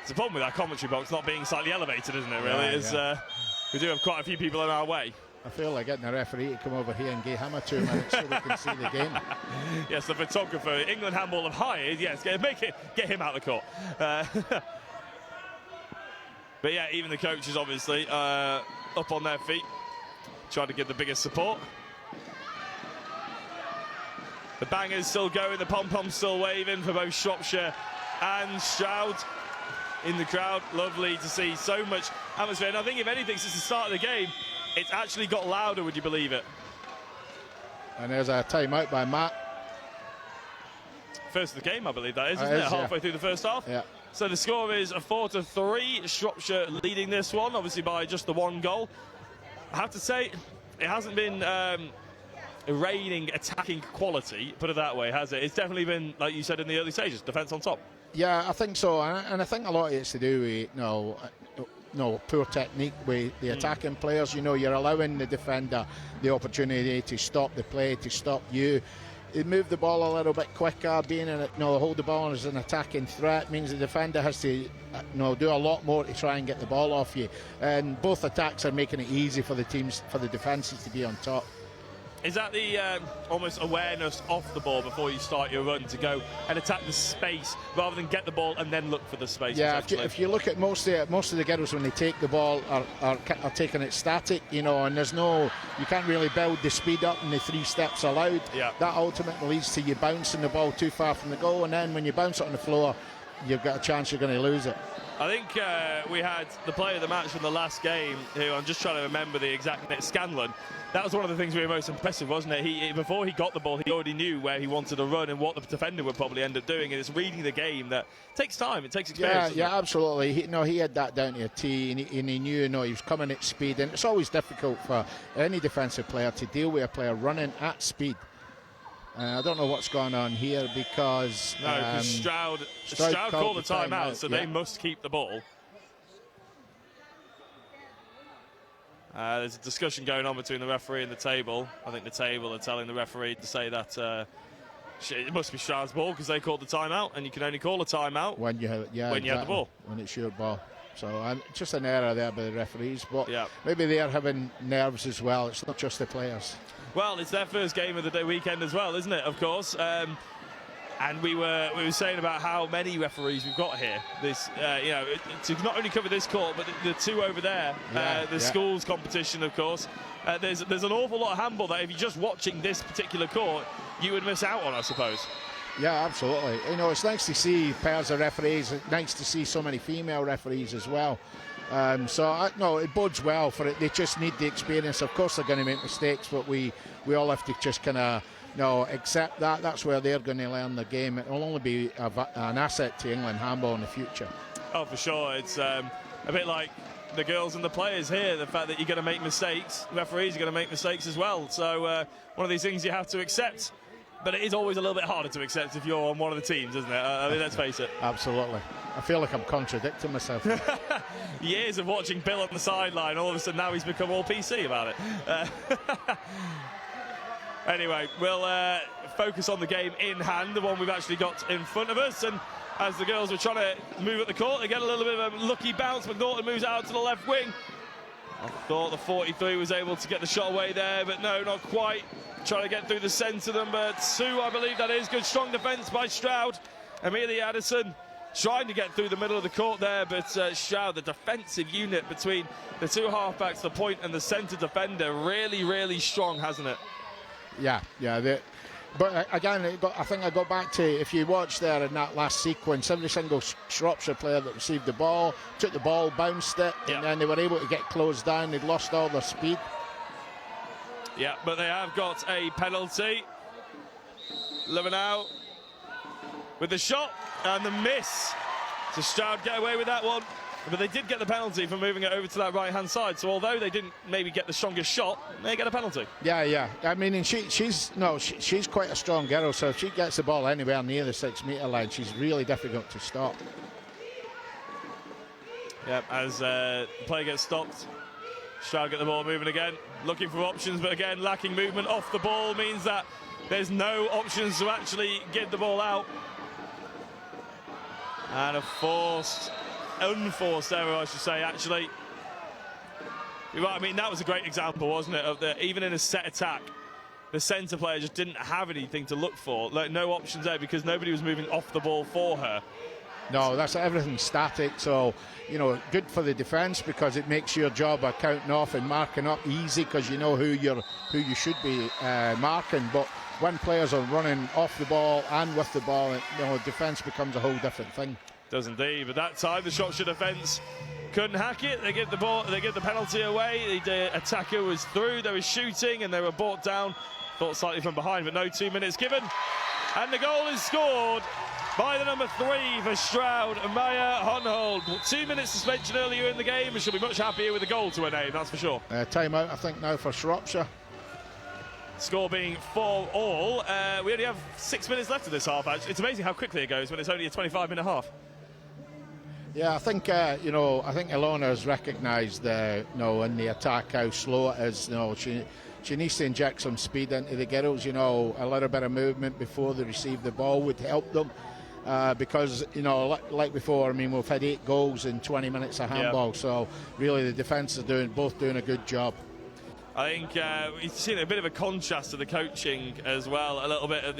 It's a problem with our commentary box not being slightly elevated, isn't it, really? Yeah. We do have quite a few people in our way. I feel like getting a referee to come over here and give him a 2 minutes so we can see the game. Yes, the photographer England Handball have hired. Yes, get him out of the court. But yeah, even the coaches obviously up on their feet, trying to give the biggest support. The banger's still going, the pom-pom's still waving for both Shropshire and Stroud in the crowd. Lovely to see so much atmosphere. And I think if anything, since the start of the game, it's actually got louder, would you believe it? And there's a timeout by Matt. First of the game, I believe that is, isn't it? Halfway through the first half. Yeah. So the score is a 4-3. Shropshire leading this one, obviously by just the one goal. I have to say, it hasn't been reigning attacking quality, put it that way, has it? It's definitely been, like you said in the early stages, defence on top. Yeah, I think so, and I think a lot of it's to do with poor technique with the attacking players. You're allowing the defender the opportunity to stop the play, to stop you. You move the ball a little bit quicker, being in it, hold the ball as an attacking threat means the defender has to do a lot more to try and get the ball off you. And both attacks are making it easy for the teams, for the defences to be on top. Is that the almost awareness off the ball before you start your run to go and attack the space rather than get the ball and then look for the space? Yeah, if you look at most of the girls when they take the ball are taking it static, and there's you can't really build the speed up and the 3 steps allowed. Yeah. That ultimately leads to you bouncing the ball too far from the goal, and then when you bounce it on the floor, you've got a chance you're going to lose it. I think we had the player of the match from the last game, who I'm just trying to remember the exact name, Scanlon. That was one of the things we were most impressive, wasn't it? Before he got the ball, he already knew where he wanted to run and what the defender would probably end up doing. And it's reading the game that takes time, it takes experience. Yeah, absolutely. He had that down to a T, and he knew, he was coming at speed. And it's always difficult for any defensive player to deal with a player running at speed. I don't know what's going on here because... No, because Stroud called the timeout, so they must keep the ball. There's a discussion going on between the referee and the table. I think the table are telling the referee to say that it must be Stroud's ball because they called the timeout, and you can only call a timeout when you have the ball. When it's your ball. So just an error there by the referees, but maybe they are having nerves as well. It's not just the players. Well, it's their first game of the weekend as well, isn't it? Of course. And we were saying about how many referees we've got here. This, to not only cover this court, but the 2 over there, schools competition, of course. There's an awful lot of handball that if you're just watching this particular court, you would miss out on, I suppose. Yeah, absolutely. It's nice to see pairs of referees. It's nice to see so many female referees as well. It bodes well for it. They just need the experience. Of course, they're going to make mistakes, but we all have to just kind of accept that. That's where they're going to learn the game. It will only be an asset to England handball in the future. Oh, for sure. It's a bit like the girls and the players here, the fact that you're going to make mistakes, referees are going to make mistakes as well. So one of these things you have to accept, but it is always a little bit harder to accept if you're on one of the teams, isn't it? I mean, let's face it. Absolutely. I feel like I'm contradicting myself. Years of watching Bill on the sideline, all of a sudden now he's become all PC about it. Anyway, we'll focus on the game in hand, the one we've actually got in front of us. And as the girls were trying to move up the court, they get a little bit of a lucky bounce. McNaughton moves out to the left wing. I thought the 43 was able to get the shot away there, but no, not quite. Trying to get through the centre, number 2, I believe that is. Good strong defence by Stroud. Amelia Addison trying to get through the middle of the court there, but Stroud, the defensive unit between the two halfbacks, the point and the centre defender, really, really strong, hasn't it? Yeah. But again, I think I go back to, if you watch there in that last sequence, every single Shropshire player that received the ball, took the ball, bounced it, and then they were able to get closed down. They'd lost all their speed. Yeah, but they have got a penalty. Levenau with the shot and the miss. So Stroud get away with that one. But they did get the penalty for moving it over to that right-hand side. So although they didn't maybe get the strongest shot, they get a penalty. Yeah. I mean, and she's quite a strong girl. So if she gets the ball anywhere near the 6-metre line, she's really difficult to stop. Yeah, as the play gets stopped, Stroud get the ball moving again, looking for options, but again, lacking movement off the ball means that there's no options to actually give the ball out. And a unforced error, I should say, actually. You're right, I mean, that was a great example, wasn't it, of even in a set attack, the centre player just didn't have anything to look for, like no options there, because nobody was moving off the ball for her. No, that's everything static, so, you know, good for the defence because it makes your job of counting off and marking up easy because you know who you should be marking. But when players are running off the ball and with the ball, you know, defence becomes a whole different thing. Does indeed, but that time the Shropshire defence couldn't hack it. They give the penalty away. The attacker was through, they were shooting and they were brought down, thought slightly from behind, but no 2 minutes given. And the goal is scored by the number 3 for Stroud, Maya Honhold. 2 minutes suspension earlier in the game, and she'll be much happier with a goal to her name, that's for sure. Time out, I think, now for Shropshire. Score being 4-all. We only have 6 minutes left of this half, actually. It's amazing how quickly it goes when it's only a 25-minute half. Yeah, I think, I think Ilona has recognised, in the attack how slow it is. She needs to inject some speed into the girls, a little bit of movement before they receive the ball would help them. Because, like before, I mean, we've had 8 goals in 20 minutes of handball, so really the defence is both doing a good job. I think we've seen a bit of a contrast to the coaching as well, a little bit of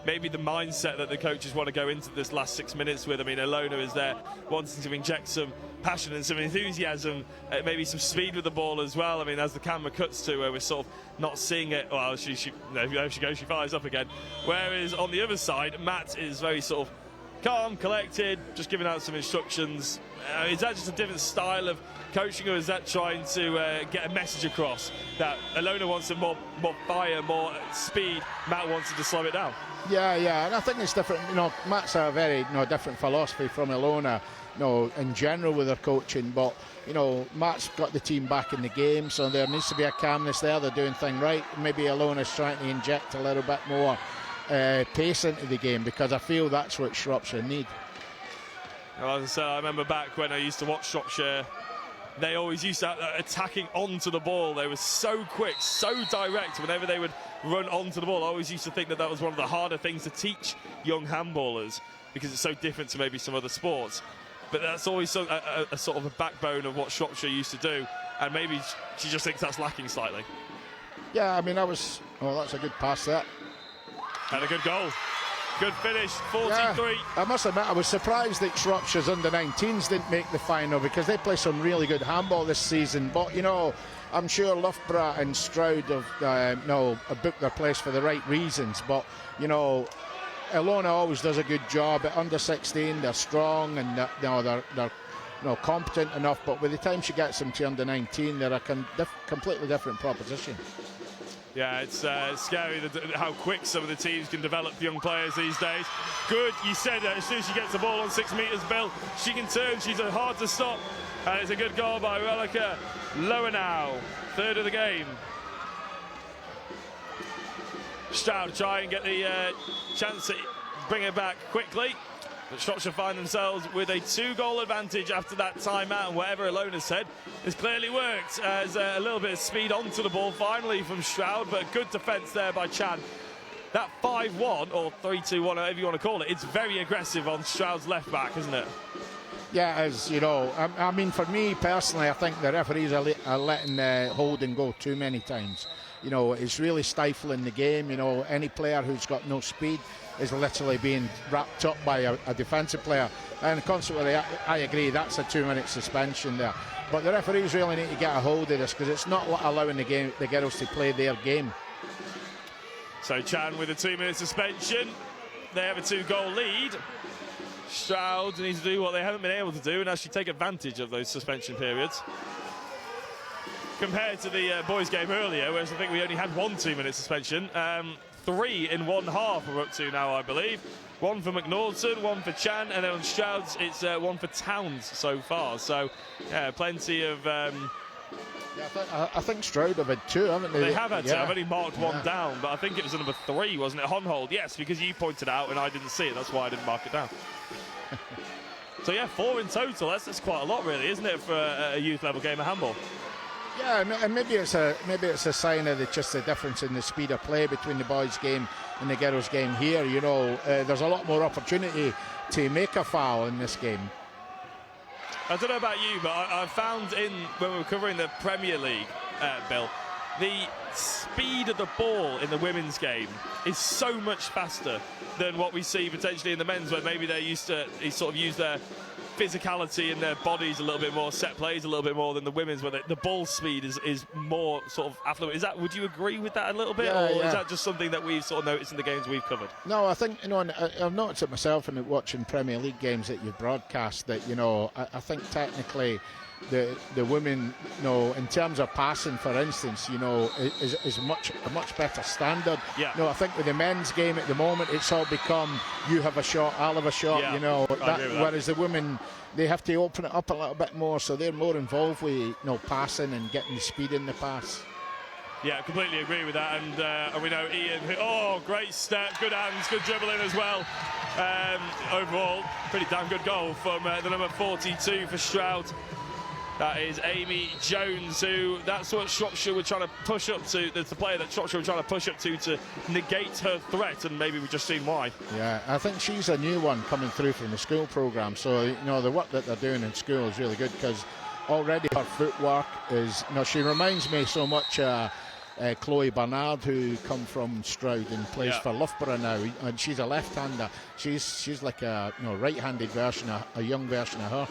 maybe the mindset that the coaches want to go into this last 6 minutes with. I mean, Ilona is there wanting to inject some passion and some enthusiasm, maybe some speed with the ball as well. I mean, as the camera cuts to her, we're sort of not seeing it. Well, she goes, she fires up again. Whereas on the other side, Matt is very sort of calm, collected, just giving out some instructions. Is that just a different style of coaching, or is that trying to get a message across that Ilona wants some more fire, more speed, Matt wants to slow it down? Yeah, and I think it's different. Matt's a very different philosophy from Ilona, in general with her coaching. But Matt's got the team back in the game, so there needs to be a calmness there. They're doing things right. Maybe Ilona's trying to inject a little bit more pace into the game because I feel that's what Shropshire need. Well, as I said, I remember back when I used to watch Shropshire, they always used to attacking onto the ball. They were so quick, so direct whenever they would run onto the ball. I always used to think that was one of the harder things to teach young handballers because it's so different to maybe some other sports. But that's always a sort of a backbone of what Shropshire used to do, and maybe she just thinks that's lacking slightly. Yeah, I mean, that's a good pass there. And a good goal. Good finish, 43. Yeah, I must admit, I was surprised that Shropshire's under-19s didn't make the final because they play some really good handball this season. But, I'm sure Loughborough and Stroud have booked their place for the right reasons. But, Ilona always does a good job. At under-16, they're strong and they're competent enough. But by the time she gets them to under-19, they're a completely different proposition. Yeah, it's scary how quick some of the teams can develop young players these days. Good, you said that as soon as she gets the ball on 6 meters, Bill, she can turn, she's hard to stop. And it's a good goal by Relica Lowenau, third of the game. Stroud try and get the chance to bring it back quickly. But Shropshire find themselves with a 2-goal advantage after that timeout, and whatever Alona said has clearly worked. As a little bit of speed onto the ball finally from Stroud, but good defence there by Chan. That 5-1 or 3-2-1, whatever you want to call it, it's very aggressive on Stroud's left back, isn't it? Yeah, as you know, I mean, for me personally, I think the referees are letting Holden go too many times. You know, it's really stifling the game. You know, any player who's got no speed is literally being wrapped up by a defensive player. And consequently, I agree, that's a 2-minute suspension there. But the referees really need to get a hold of this, because it's not allowing the girls to play their game. So Chan with a 2-minute suspension. They have a 2-goal lead. Stroud needs to do what they haven't been able to do and actually take advantage of those suspension periods. Compared to the boys' game earlier, whereas I think we only had 1 2-minute suspension. 3 in one half we're up to now, I believe. 1 for McNaughton, 1 for Chan, and then on Stroud's it's 1 for Towns so far. So, yeah, plenty of... Yeah, I think Stroud have had 2, haven't they? They have had 2. I've only marked 1 down, but I think it was number 3, wasn't it? Honhold, yes, because you pointed out and I didn't see it. That's why I didn't mark it down. So, yeah, 4 in total. That's quite a lot, really, isn't it, for a youth level game of handball? Yeah, and maybe it's a sign of just the difference in the speed of play between the boys' game and the girls' game here. You know, there's a lot more opportunity to make a foul in this game. I don't know about you, but I found when we were covering the Premier League, Bill, the speed of the ball in the women's game is so much faster than what we see potentially in the men's, where maybe they sort of use their physicality in their bodies a little bit more, set plays a little bit more than the women's, where the ball speed is more sort of affluent. Would you agree with that a little bit, or is that just something that we've sort of noticed in the games we've covered? No, I think, you know, and I've noticed it myself in watching Premier League games that you've broadcast, that, you know, I think technically the women, you know, in terms of passing, for instance, you know, is a much better standard. Yeah. You know, I think with the men's game at the moment, it's all become you have a shot, I'll have a shot. Yeah, you know, whereas the women, they have to open it up a little bit more, so they're more involved with, you know, passing and getting the speed in the pass. Yeah, completely agree with that. And we know Ian, great step, good hands, good dribbling as well. Overall, pretty damn good goal from the number 42 for Stroud. That is Amy Jones, that's what Shropshire were trying to push up to. That's the player that Shropshire were trying to push up to negate her threat, and maybe we've just seen why. Yeah, I think she's a new one coming through from the school programme. So, you know, the work that they're doing in school is really good, because already her footwork is, you know, she reminds me so much Chloe Bernard, who come from Stroud and plays for Loughborough now, and she's a left-hander. She's like a, you know, right-handed version, a young version of her.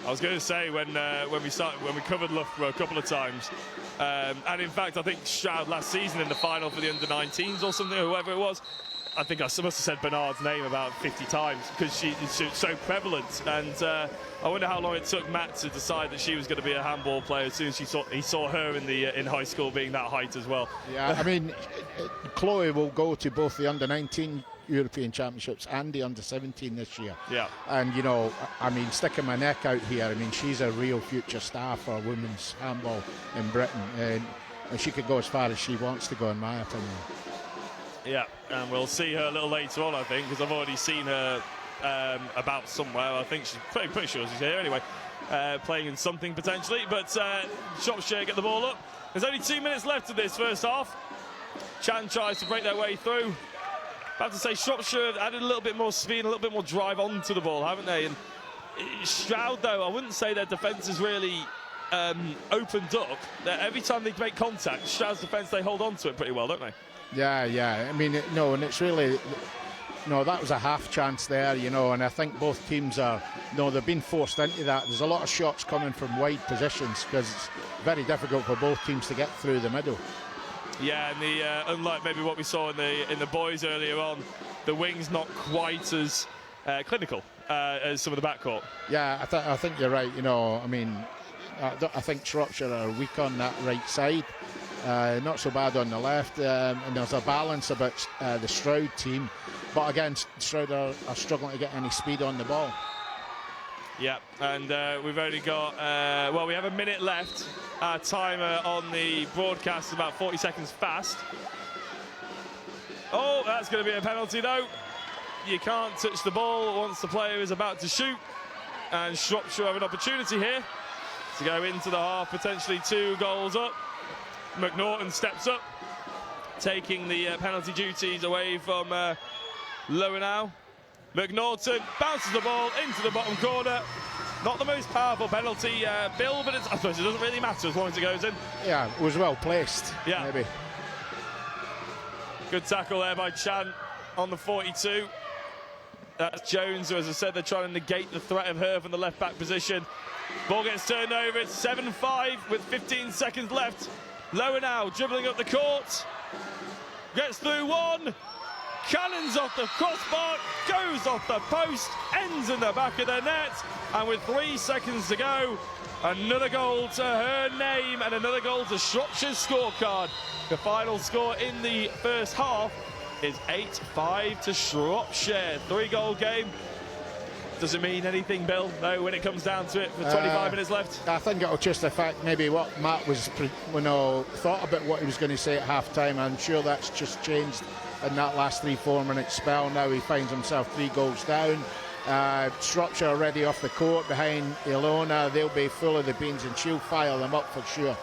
I was going to say when we covered Loughborough a couple of times, and in fact I think Stroud last season in the final for the under-19s or something, or whoever it was, I think I must have said Bernard's name about 50 times because she's so prevalent. And I wonder how long it took Matt to decide that she was going to be a handball player as soon as he saw her in high school being that height as well. Yeah, I mean, Chloe will go to both the under-19 European Championships and the under-17 this year. Yeah. And, you know, I mean, sticking my neck out here, I mean, she's a real future star for women's handball in Britain. And she could go as far as she wants to go, in my opinion. Yeah, and we'll see her a little later on, I think, because I've already seen her about somewhere. I think she's pretty sure she's here anyway, playing in something potentially. But Shropshire get the ball up. There's only 2 minutes left of this first half. Chan tries to break their way through. I have to say, Shropshire added a little bit more speed, a little bit more drive onto the ball, haven't they? And Stroud, though, I wouldn't say their defence is really opened up. Every time they make contact, Stroud's defence, they hold on to it pretty well, don't they? Yeah. I mean, no, and it's really, no, that was a half chance there, you know, and I think both teams are, no, they've been forced into that. There's a lot of shots coming from wide positions because it's very difficult for both teams to get through the middle. Yeah, and unlike maybe what we saw in the boys earlier on, the wing's not quite as clinical as some of the backcourt. Yeah, I think you're right. You know, I mean, I think Shropshire are weak on that right side. not so bad on the left, and there's a balance about the Stroud team. But again, Stroud are struggling to get any speed on the ball. Yeah, and we've only got, well, we have a minute left. Our timer on the broadcast is about 40 seconds fast. Oh, that's going to be a penalty, though. You can't touch the ball once the player is about to shoot. And Shropshire have an opportunity here to go into the half, potentially 2 goals up. McNaughton steps up, taking the penalty duties away from Lowenow. McNaughton bounces the ball into the bottom corner. Not the most powerful penalty, Bill, but I suppose it doesn't really matter as long as it goes in. Yeah, it was well placed, maybe. Good tackle there by Chan on the 42. That's Jones, who, as I said, they're trying to negate the threat of her from the left-back position. Ball gets turned over. It's 7-5 with 15 seconds left. Lowenow dribbling up the court. Gets through one. Cannons off the crossbar. Goes off the post. Ends in the back of the net. And with 3 seconds to go, another goal to her name and another goal to Shropshire's scorecard. The final score in the first half is 8-5 to Shropshire. 3-goal game. Does it mean anything, Bill? No, when it comes down to it, for 25 minutes left? I think it'll just affect maybe what Matt was, thought about what he was going to say at half-time. I'm sure that's just changed in that last 3-4 minute spell. Now he finds himself 3 goals down. Shropshire already off the court behind Ilona. They'll be full of the beans and she'll fire them up for sure.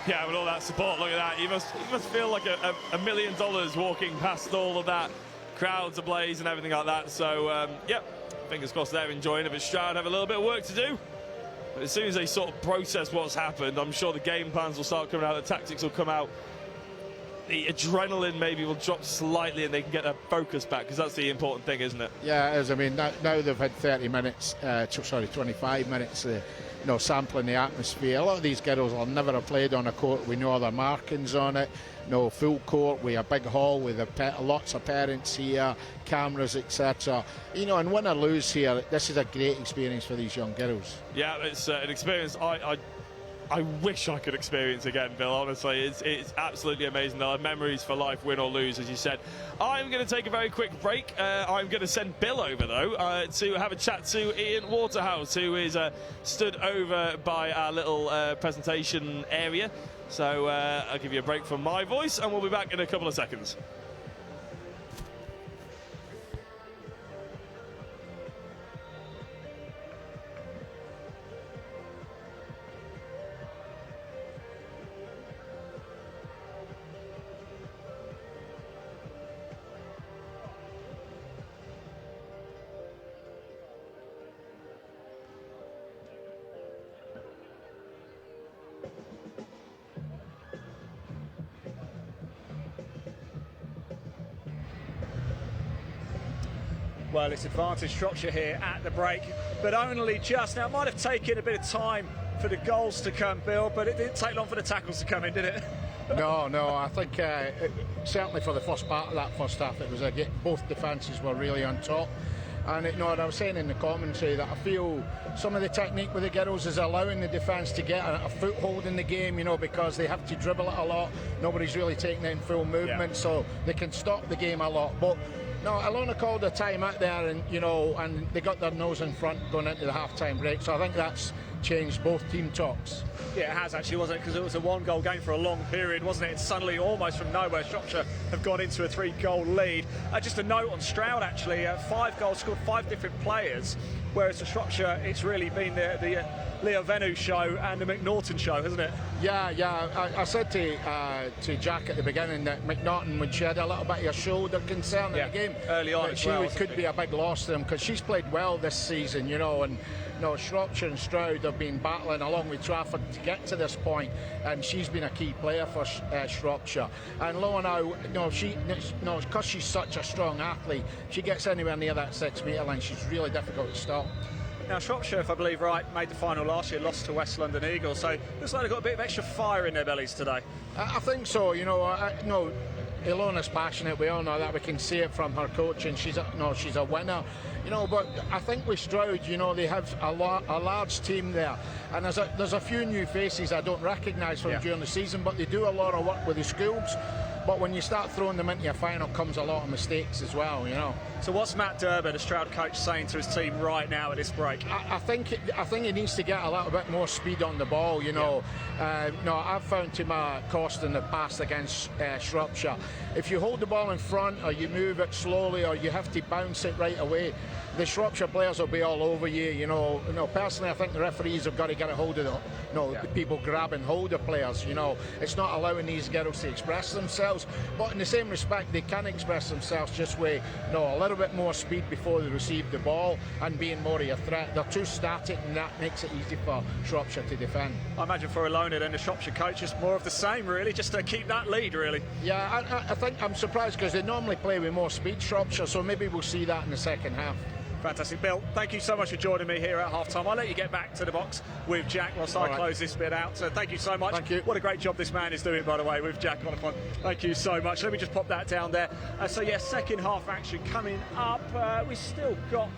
Yeah, with all that support, look at that. You must feel like $1 million walking past all of that. Crowds ablaze and everything like that. So, yep, fingers crossed they're enjoying it. But Stroud have a little bit of work to do. But as soon as they sort of process what's happened, I'm sure the game plans will start coming out, the tactics will come out. The adrenaline maybe will drop slightly and they can get their focus back, because that's the important thing, isn't it? Yeah, it is. I mean, now they've had 25 minutes, sampling the atmosphere. A lot of these girls will never have played on a court with no other markings on it. No full court with a big hall with lots of parents here, cameras, etc. And win or lose here, this is a great experience for these young girls. Yeah, it's an experience I wish I could experience again, Bill. Honestly, it's absolutely amazing. They'll have memories for life, win or lose, as you said. I'm going to take a very quick break. I'm going to send Bill over, though, to have a chat to Ian Waterhouse, who is stood over by our little presentation area. So I'll give you a break from my voice, and we'll be back in a couple of seconds. Well, it's advantage Shropshire here at the break, but only just. Now, it might have taken a bit of time for the goals to come, Bill, but it didn't take long for the tackles to come in, did it? No, I think certainly for the first part of that first half, it was both defences were really on top. And I was saying in the commentary that I feel some of the technique with the girls is allowing the defence to get a foothold in the game, because they have to dribble it a lot. Nobody's really taking it in full movement, so they can stop the game a lot. But no, Ilona called a time out there, and and they got their nose in front going into the half-time break. So I think that's changed both team talks. Yeah, it has actually, wasn't it? Because it was a 1-goal game for a long period, wasn't it? And suddenly, almost from nowhere, Shropshire have gone into a 3-goal lead. Just a note on Stroud, actually, 5 goals scored, 5 different players. Whereas for Shropshire, it's really been the Leo Venu show and the McNaughton show, hasn't it? Yeah. I said to Jack at the beginning that McNaughton, when she had a little bit of a shoulder concern in the game early on, could be a big loss to them, because she's played well this season, and Shropshire and Stroud have been battling along with Trafford to get to this point, and she's been a key player for Shropshire. And Lowenow, because she's such a strong athlete, she gets anywhere near that 6-metre line, she's really difficult to stop. Now, Shropshire, if I believe right, made the final last year, lost to West London Eagles, so looks like they've got a bit of extra fire in their bellies today. I think so. Ilona's passionate. We all know that. We can see it from her coaching. She's a winner. You know, but I think with Stroud, you know, they have a large team there, and there's a few new faces I don't recognise from during the season, but they do a lot of work with the schools. But when you start throwing them into your final, comes a lot of mistakes as well, you know. So what's Matt Durber, the Stroud coach, saying to his team right now at this break? I think he needs to get a little bit more speed on the ball, you know. No, I've found to my cost in the past against Shropshire. If you hold the ball in front, or you move it slowly, or you have to bounce it right away, the Shropshire players will be all over you, you know. Personally, I think the referees have got to get a hold of the people grabbing hold of players, you know. It's not allowing these girls to express themselves, but in the same respect, they can express themselves just with a little bit more speed before they receive the ball and being more of a threat. They're too static, and that makes it easy for Shropshire to defend. I imagine for Ilona then, the Shropshire coach, is more of the same, really, just to keep that lead, really. Yeah, I think I'm surprised because they normally play with more speed, Shropshire, so maybe we'll see that in the second half. Fantastic. Bill, thank you so much for joining me here at half-time. I'll let you get back to the box with Jack whilst I close this bit out. So thank you so much. Thank you. What a great job this man is doing, by the way, with Jack on the front. Thank you so much. Let me just pop that down there. So, yeah, second half action coming up. We've still got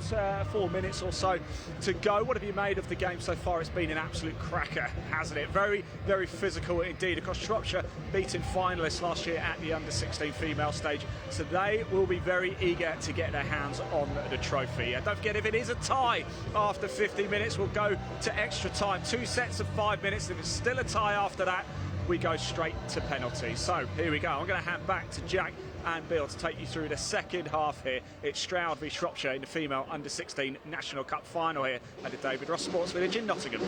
4 minutes or so to go. What have you made of the game so far? It's been an absolute cracker, hasn't it? Very, very physical indeed. Of course, Shropshire beating finalists last year at the under-16 female stage. So they will be very eager to get their hands on the trophy. Don't forget, if it is a tie after 50 minutes, we'll go to extra time. 2 sets of 5 minutes. If it's still a tie after that, we go straight to penalties. So here we go. I'm going to hand back to Jack and Bill to take you through the second half here. It's Stroud v Shropshire in the female under-16 National Cup final here at the David Ross Sports Village in Nottingham.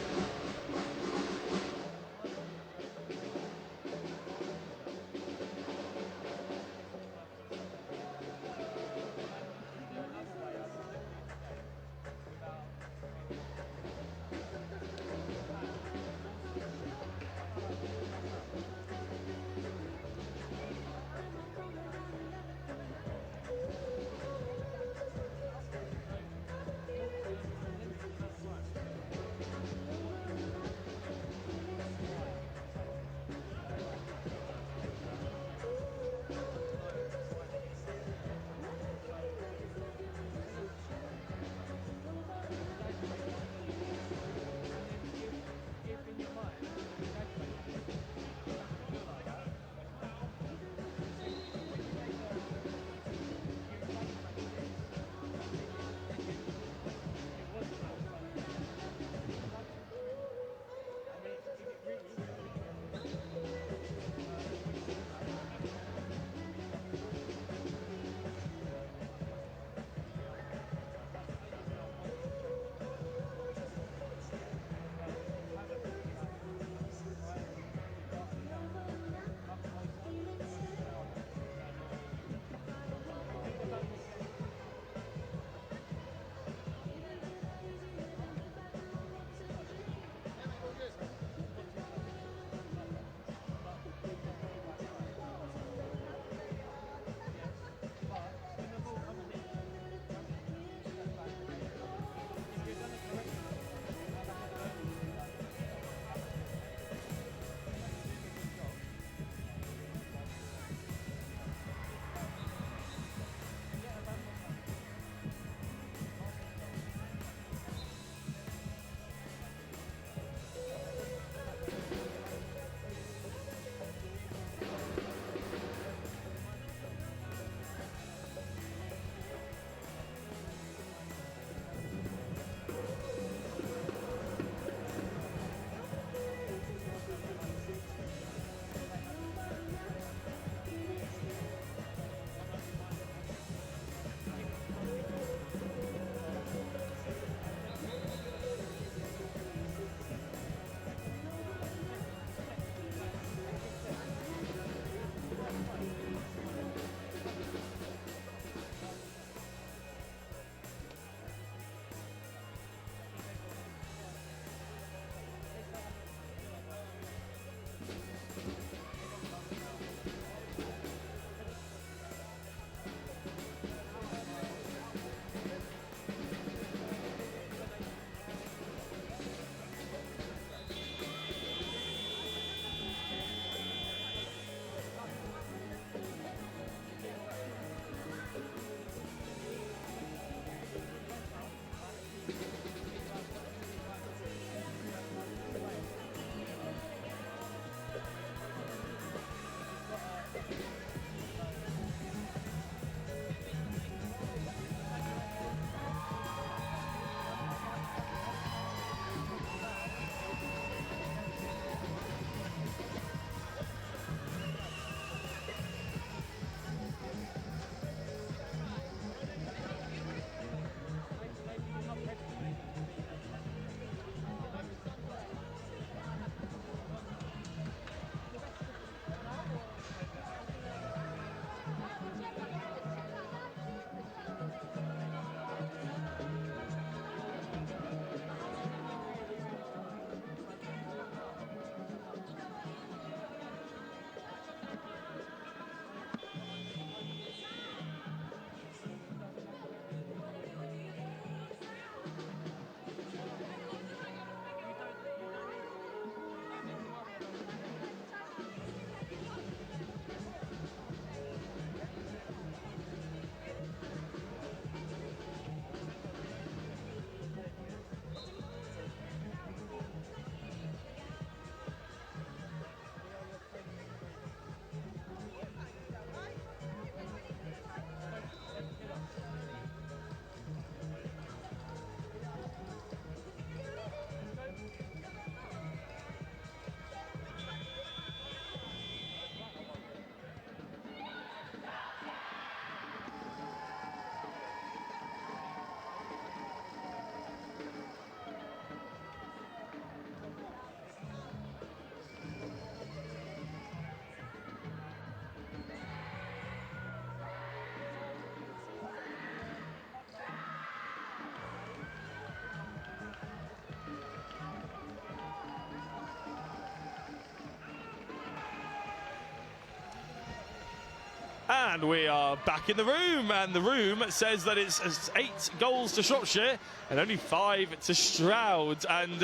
And we are back in the room, and the room says that it's 8 goals to Shropshire and only 5 to Stroud. And,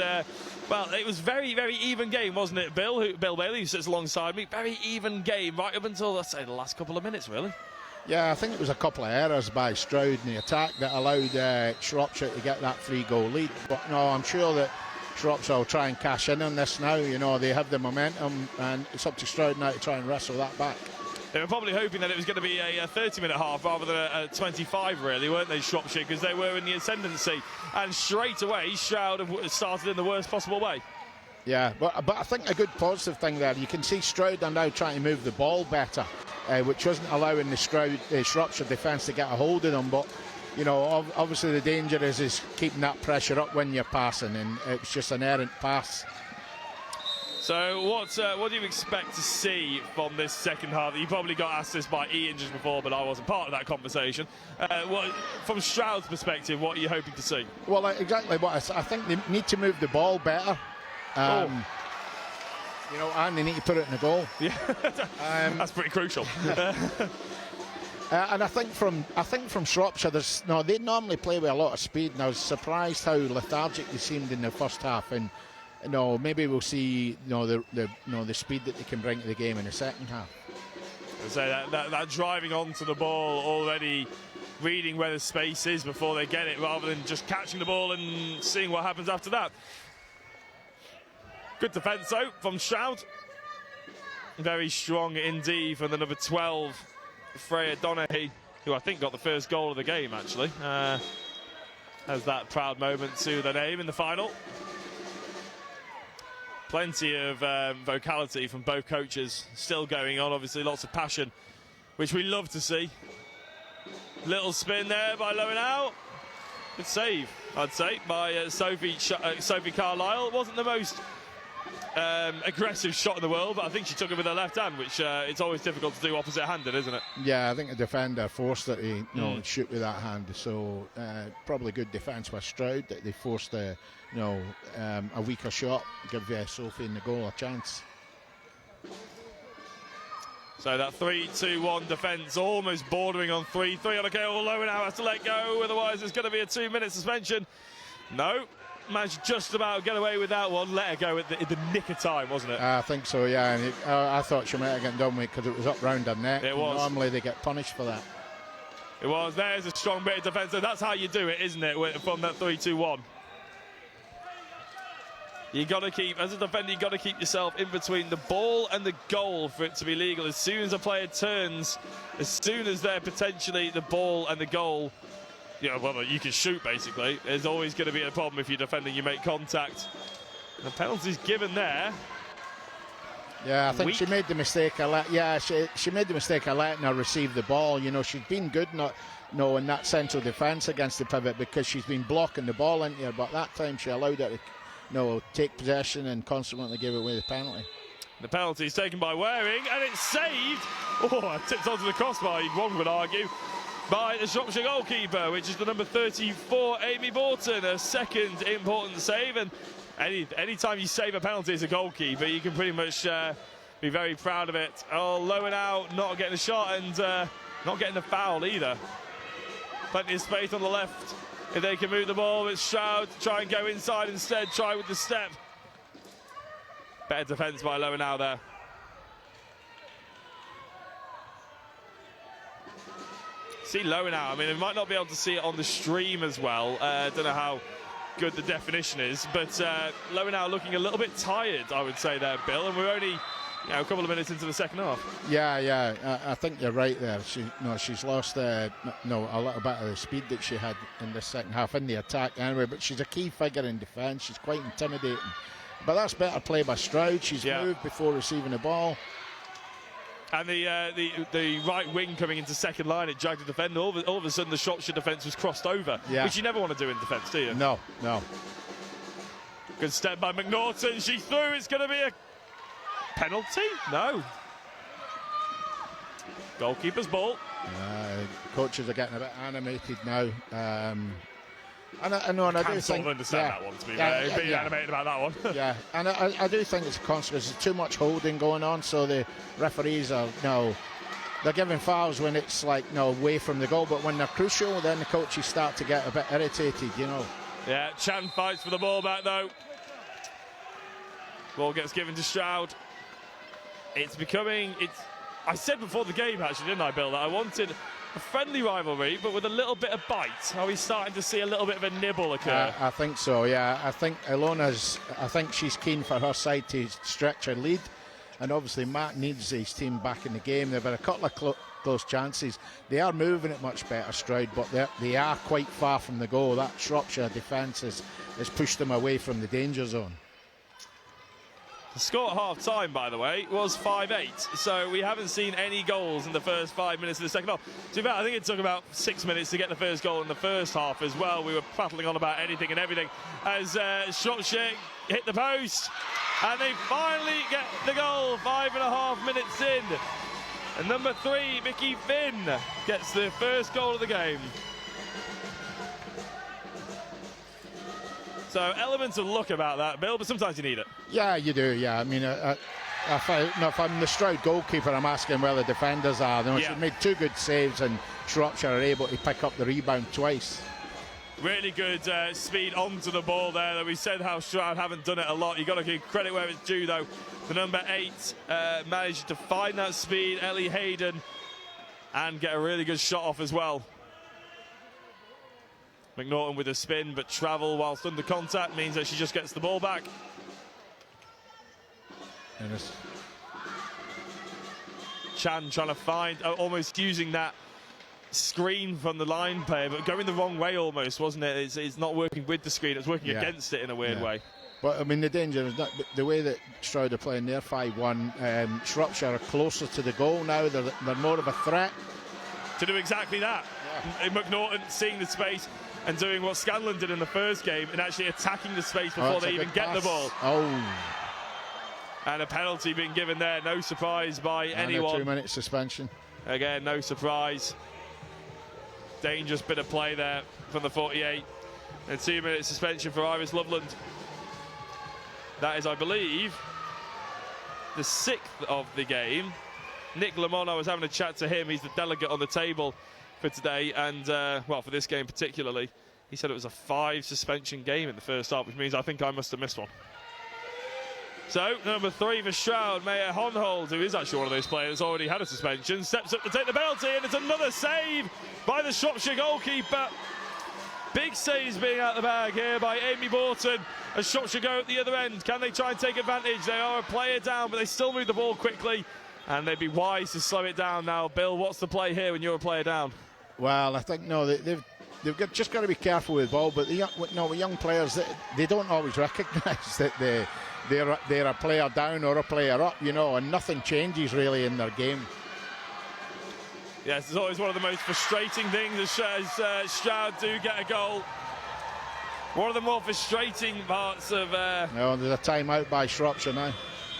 well, it was very, very even game, wasn't it, Bill? Bill Bailey, who sits alongside me. Very even game, right up until, let's say, the last couple of minutes, really. Yeah, I think it was a couple of errors by Stroud in the attack that allowed Shropshire to get that 3-goal lead. But, no, I'm sure that Shropshire will try and cash in on this now. You know, they have the momentum, and it's up to Stroud now to try and wrestle that back. They were probably hoping that it was going to be a 30-minute half rather than a 25, really, weren't they, Shropshire? Because they were in the ascendancy. And straight away, Stroud have started in the worst possible way. Yeah, but I think a good positive thing there, you can see Stroud are now trying to move the ball better, which wasn't allowing the Shropshire defence to get a hold of them. But, you know, obviously the danger is keeping that pressure up when you're passing, and it was just an errant pass. So what do you expect to see from this second half? You probably got asked this by Ian just before, but I wasn't part of that conversation. From Stroud's perspective, what are you hoping to see? Well, exactly what I think they need to move the ball better. You know, and they need to put it in the goal. Yeah, that's pretty crucial. And I think from Shropshire, they normally play with a lot of speed, and I was surprised how lethargic they seemed in the first half. And maybe we'll see the speed that they can bring to the game in the second half. So that driving onto the ball, already reading where the space is before they get it, rather than just catching the ball and seeing what happens after that. Good defence though from Stroud. Very strong indeed from the number 12, Freya Donaghy, who I think got the first goal of the game actually. Has that proud moment to the name in the final. Plenty of vocality from both coaches still going on, obviously lots of passion, which we love to see. Little spin there by Lowenau. Good save, I'd say, by Sophie Carlisle. It wasn't the most aggressive shot in the world, but I think she took it with her left hand, which it's always difficult to do opposite-handed, isn't it? Yeah, I think the defender forced her to shoot with that hand, so probably good defence by Stroud that they forced a weaker shot, give Sophie in the goal a chance. So that 3-2-1 defence, almost bordering on 3-3 on a goal. Lowenau has to let go, otherwise it's going to be a 2-minute suspension. No. Managed just about get away with that one. Let her go at the nick of time, wasn't it? I think so, yeah. And I thought she might have gotten done with because it was up round her neck. It was. Normally they get punished for that. It was. There's a strong bit of defence. That's how you do it, isn't it? From that 3-2-1. You got to keep, as a defender, you got to keep yourself in between the ball and the goal for it to be legal. As soon as a player turns, as soon as they're potentially the ball and the goal. Yeah, well, you can shoot, basically. There's always going to be a problem if you're defending, you make contact. The penalty's given there. Yeah, I think she made the mistake. She made the mistake of letting her receive the ball. You know, she's been good in that central defence against the pivot because she's been blocking the ball into her, but that time she allowed her to take possession and consequently gave away the penalty. The penalty is taken by Waring, and it's saved. Oh, it tipped onto the crossbar, one would argue, by the Shropshire goalkeeper, which is the number 34, Amy Borton. A second important save, and any time you save a penalty as a goalkeeper, you can pretty much be very proud of it. Oh, Lowenau not getting a shot and not getting a foul either. Plenty of space on the left. If they can move the ball, it's Stroud try and go inside instead, try with the step. Better defence by Lowenau there. See Lowenau, I mean, we might not be able to see it on the stream as well. Don't know how good the definition is, but Lowenau looking a little bit tired, I would say there, Bill, and we're only a couple of minutes into the second half. Yeah, I think you're right there. She's lost a little bit of the speed that she had in the second half in the attack anyway, but she's a key figure in defence. She's quite intimidating. But that's better play by Stroud. She's moved before receiving the ball. And the right wing coming into second line, it dragged the defender. All of a sudden, the Shropshire defence was crossed over, which you never want to do in defence, do you? No. Good step by McNaughton. She threw. It's going to be a penalty? No. Goalkeeper's ball. Coaches are getting a bit animated now. I do think understand that one, to be fair. Being animated about that one. Yeah, and I do think it's a consequence. There's too much holding going on, so the referees are now they're giving fouls when it's like, away from the goal, but when they're crucial, then the coaches start to get a bit irritated, Yeah, Chan fights for the ball back though. Ball gets given to Stroud. I said before the game, actually, didn't I, Bill, that I wanted a friendly rivalry, but with a little bit of bite. Are we starting to see a little bit of a nibble occur? I think so, yeah. I think she's keen for her side to stretch her lead, and obviously Matt needs his team back in the game. They've had a couple of close chances. They are moving it much better, Stroud, but they are quite far from the goal. That Shropshire defence has pushed them away from the danger zone. The score at half-time, by the way, was 5-8, so we haven't seen any goals in the first 5 minutes of the second half. To be fair, I think it took about 6 minutes to get the first goal in the first half as well. We were prattling on about anything and everything as Shropshire hit the post, and they finally get the goal 5.5 minutes in. And number 3, Mickey Finn, gets the first goal of the game. So elements of luck about that, Bill, but sometimes you need it. Yeah, you do, yeah. I mean, if I'm the Stroud goalkeeper, I'm asking where the defenders are. She's made 2 good saves, and Shropshire are able to pick up the rebound twice. Really good speed onto the ball there. We said how Stroud haven't done it a lot. You've got to give credit where it's due, though. The number 8 managed to find that speed, Ellie Hayden, and get a really good shot off as well. McNaughton with a spin, but travel whilst under contact means that she just gets the ball back. Chan trying to find, almost using that screen from the line player, but going the wrong way almost, wasn't it? It's not working with the screen, it's working against it in a weird way. But I mean, the danger is not the way that Stroud are playing their 5-1. Shropshire are closer to the goal now. They're more of a threat to do exactly that. Yeah. McNaughton seeing the space and doing what Scanlon did in the first game and actually attacking the space before they even get the ball. And a penalty being given there, no surprise by anyone. A 2-minute suspension. Again, no surprise. Dangerous bit of play there from the 48. A 2-minute suspension for Iris Loveland. That is, I believe, the 6th of the game. Nick Lamont, I was having a chat to him. He's the delegate on the table for today, and well, for this game particularly. He said it was a 5 suspension game in the first half, which means I think I must have missed one. So, number 3 for Stroud, Maya Honhold, who is actually one of those players already had a suspension, steps up to take the penalty, and it's another save by the Shropshire goalkeeper. Big saves being out the bag here by Amy Borton as Shropshire go at the other end. Can they try and take advantage? They are a player down, but they still move the ball quickly, and they'd be wise to slow it down now. Bill, what's the play here when you're a player down? Well, I think, they've just got to be careful with the ball, but with young players, they don't always recognise that they're a player down or a player up, and nothing changes really in their game. Yes, it's always one of the most frustrating things as Stroud do get a goal. One of the more frustrating parts of... No, there's a timeout by Shropshire now.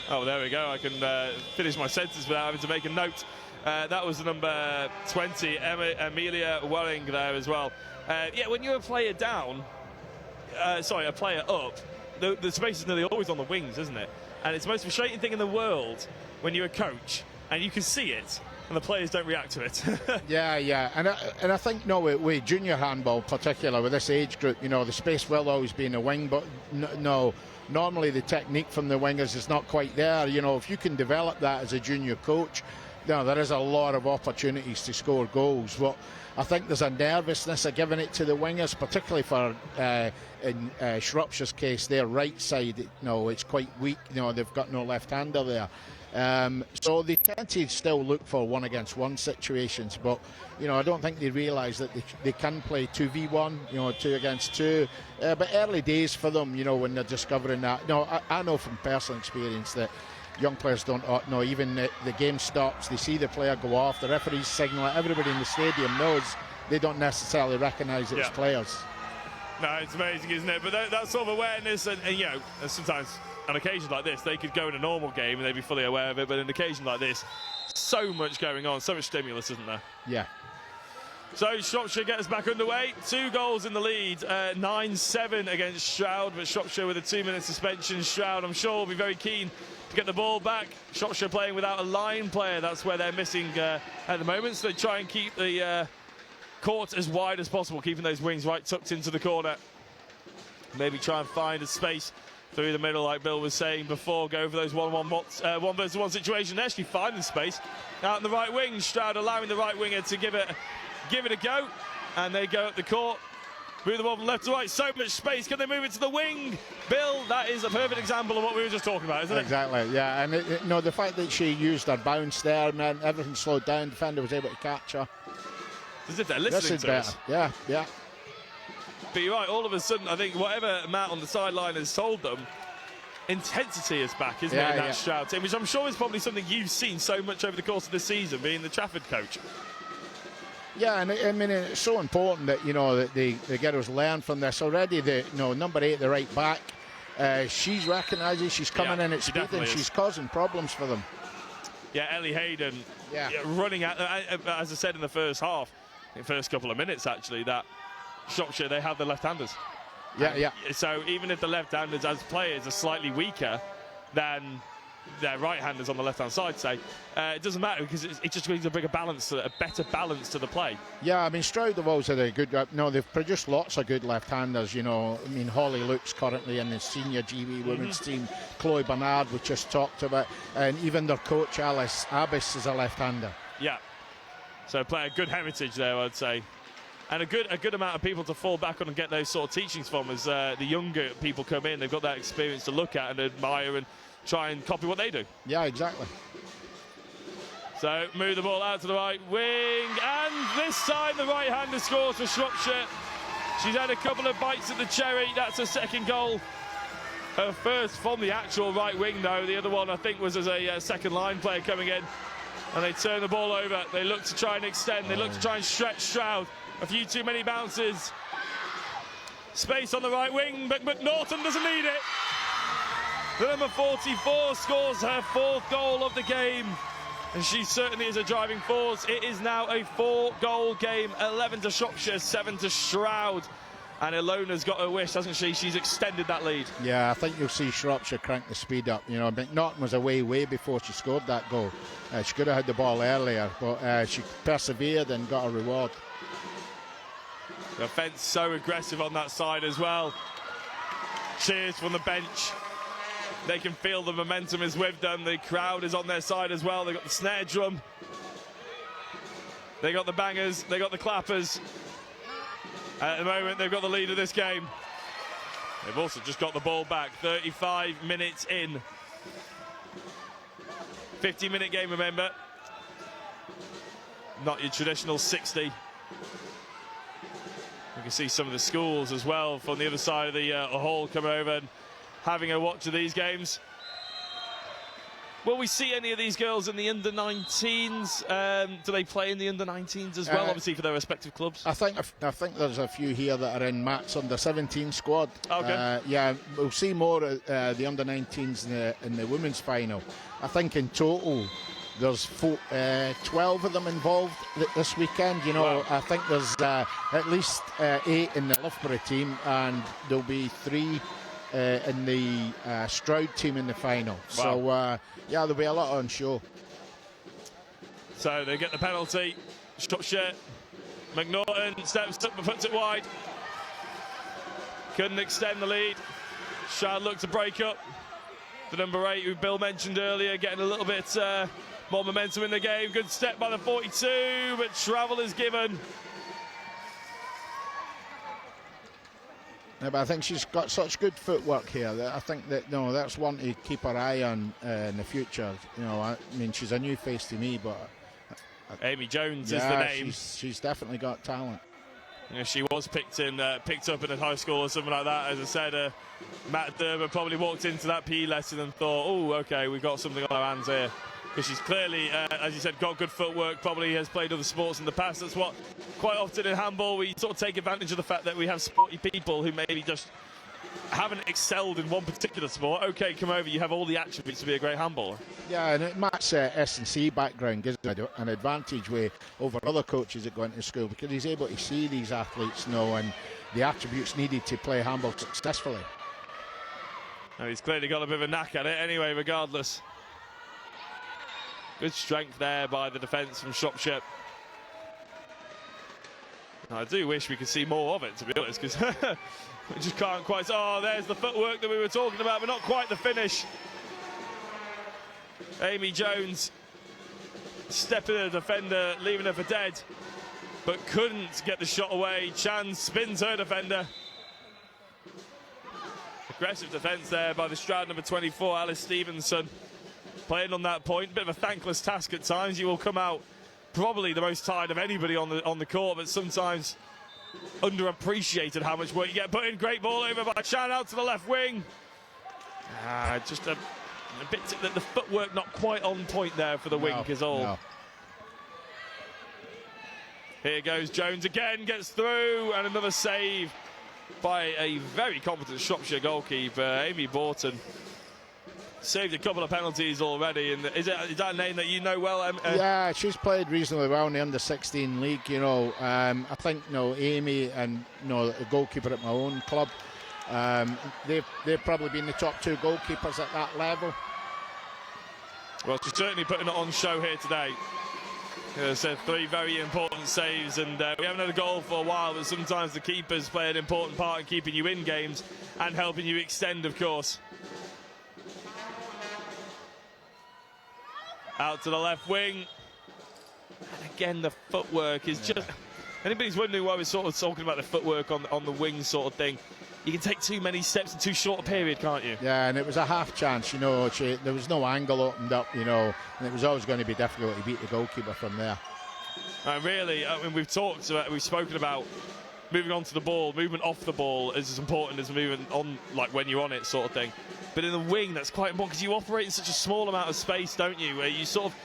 Oh, there we go. I can finish my sentence without having to make a note. That was the number 20, Amelia Welling there as well. Yeah, when you're a player down, a player up, the space is nearly always on the wings, isn't it? And it's the most frustrating thing in the world when you're a coach and you can see it and the players don't react to it. Yeah, and I think with junior handball, particular with this age group, the space will always be in the wing, but normally the technique from the wingers is not quite there. If you can develop that as a junior coach, there is a lot of opportunities to score goals. But I think there's a nervousness of giving it to the wingers, particularly for in Shropshire's case, their right side. It's quite weak. They've got no left-hander there. So they tend to still look for 1-against-1 situations, but I don't think they realise that they can play 2v1, 2 against 2. But early days for them, when they're discovering that. I know from personal experience that young players don't know. Even the game stops, they see the player go off, the referees signal it, everybody in the stadium knows. They don't necessarily recognise it as players. No, it's amazing, isn't it? But that sort of awareness, and sometimes on occasions like this, they could go in a normal game and they'd be fully aware of it, but on an occasion like this, so much going on, so much stimulus, isn't there? Yeah. So Shropshire gets back underway. 2 goals in the lead, 9-7 against Stroud, but Shropshire with a 2-minute suspension. Stroud, I'm sure, will be very keen to get the ball back. Shropshire playing without a line player. That's where they're missing at the moment. So they try and keep the court as wide as possible, keeping those wings right tucked into the corner. Maybe try and find a space through the middle, like Bill was saying before. Go for those one versus one situation. They actually find the space out in the right wing. Stroud allowing the right winger to give it a go, and they go up the court. Move the ball from left to right. So much space. Can they move it to the wing? Bill, that is a perfect example of what we were just talking about, isn't it? Exactly, yeah. And the fact that she used her bounce there, man, everything slowed down. Defender was able to catch her. As if they're listening to better. us. Yeah, yeah. But you're right, all of a sudden, I think whatever Matt on the sideline has told them, intensity is back, isn't it, in that Stroud team, which I'm sure is probably something you've seen so much over the course of the season, being the Trafford coach. Yeah, and I mean, it's so important that, that the girls learn from this already. Number 8, the right back, she's recognising she's coming in at speed and she's causing problems for them. Yeah, Ellie Hayden running at, as I said in the first half, in the first couple of minutes actually, that Shropshire, they have the left-handers. Yeah. So even if the left-handers as players are slightly weaker than their right-handers on the left-hand side, say, it doesn't matter because it just brings a better balance to the play. Yeah, I mean, Stroud have always had a good... they've produced lots of good left-handers, I mean, Holly Luke's currently in the senior GB women's team. Chloe Bernard, we just talked about. And even their coach, Alice Abbas, is a left-hander. Yeah. So play a good heritage there, I'd say. And a good amount of people to fall back on and get those sort of teachings from as the younger people come in. They've got that experience to look at and admire and try and copy what they do. Yeah, exactly. So move the ball out to the right wing, and this time the right-hander scores for Shropshire. She's had a couple of bites at the cherry. That's her second goal. Her first from the actual right wing, though. The other one, I think, was as a second line player coming in. And they turn the ball over. They look to try and extend. They look to try and stretch Stroud. A few too many bounces. Space on the right wing, but McNaughton doesn't need it. The number 44 scores her 4th goal of the game. And she certainly is a driving force. It is now a 4-goal game. 11 to Shropshire, 7 to Stroud. And Ilona's got her wish, hasn't she? She's extended that lead. Yeah, I think you'll see Shropshire crank the speed up. McNaughton was away way before she scored that goal. She could have had the ball earlier, but she persevered and got a reward. The offence so aggressive on that side as well. Cheers from the bench. They can feel the momentum is with them. The crowd is on their side as well. They've got the snare drum. They got the bangers. They got the clappers. At the moment, they've got the lead of this game. They've also just got the ball back. 35 minutes in. 50-minute game, remember. Not your traditional 60. You can see some of the schools as well from the other side of the hall coming over and having a watch of these games. Will we see any of these girls in the under-19s? Do they play in the under-19s as well, obviously for their respective clubs? I think there's a few here that are in Matt's under-17 squad. Okay. Yeah, we'll see more of the under-19s in the women's final. I think in total there's 12 of them involved this weekend. Wow. I think there's at least 8 in the Loughborough team, and there'll be 3 in the Stroud team in the final. Wow. So, yeah, there'll be a lot on show. So they get the penalty. Shropshire. McNaughton steps up and puts it wide. Couldn't extend the lead. Stroud looked to break up. The number 8, who Bill mentioned earlier, getting a little bit more momentum in the game. Good step by the 42, but travel is given. Yeah, but I think she's got such good footwork here that I think that that's one to keep her eye on in the future. I mean, she's a new face to me, but Amy Jones is the name. She's definitely got talent. She was picked up in a high school or something like that. As I said, Matt Derber probably walked into that PE lesson and thought, "Oh, okay, we've got something on our hands here." Because she's clearly, as you said, got good footwork, probably has played other sports in the past. That's what, quite often in handball, we sort of take advantage of the fact that we have sporty people who maybe just haven't excelled in one particular sport. Okay, come over, you have all the attributes to be a great handballer. Yeah, and Matt's S&C background gives him an advantage over other coaches that go into school, because he's able to see these athletes and the attributes needed to play handball successfully. And he's clearly got a bit of a knack at it anyway, regardless. Good strength there by the defence from Shropshire. I do wish we could see more of it, to be honest, because we just can't quite. Oh, there's the footwork that we were talking about, but not quite the finish. Amy Jones stepping at the defender, leaving her for dead, but couldn't get the shot away. Chan spins her defender. Aggressive defence there by the Stroud number 24, Alice Stevenson, playing on that point. Bit of a thankless task at times. You will come out probably the most tired of anybody on the court, but sometimes underappreciated how much work you get put in. Great ball over by Chan out to the left wing. Just a bit the footwork not quite on point there for the wink is all. No. Here goes Jones again, gets through, and another save by a very competent Shropshire goalkeeper, Amy Borton. Saved a couple of penalties already, and is that a name that you know well? Yeah, she's played reasonably well in the under-16 league. You know, I think Amy and the goalkeeper at my own club, they've probably been the top two goalkeepers at that level. Well, she's certainly putting it on show here today. As I said, 3 very important saves, and we haven't had a goal for a while, but sometimes the keepers play an important part in keeping you in games and helping you extend, of course. Out to the left wing. And again, the footwork is just... Anybody's wondering why we're sort of talking about the footwork on the wing sort of thing. You can take too many steps in too short a period, can't you? Yeah, and it was a half chance, there was no angle opened up, and it was always going to be difficult to beat the goalkeeper from there. Really, I mean, we've spoken about moving on to the ball, movement off the ball is as important as moving on, like when you're on it sort of thing. But in the wing, that's quite important because you operate in such a small amount of space, don't you? Where you sort of,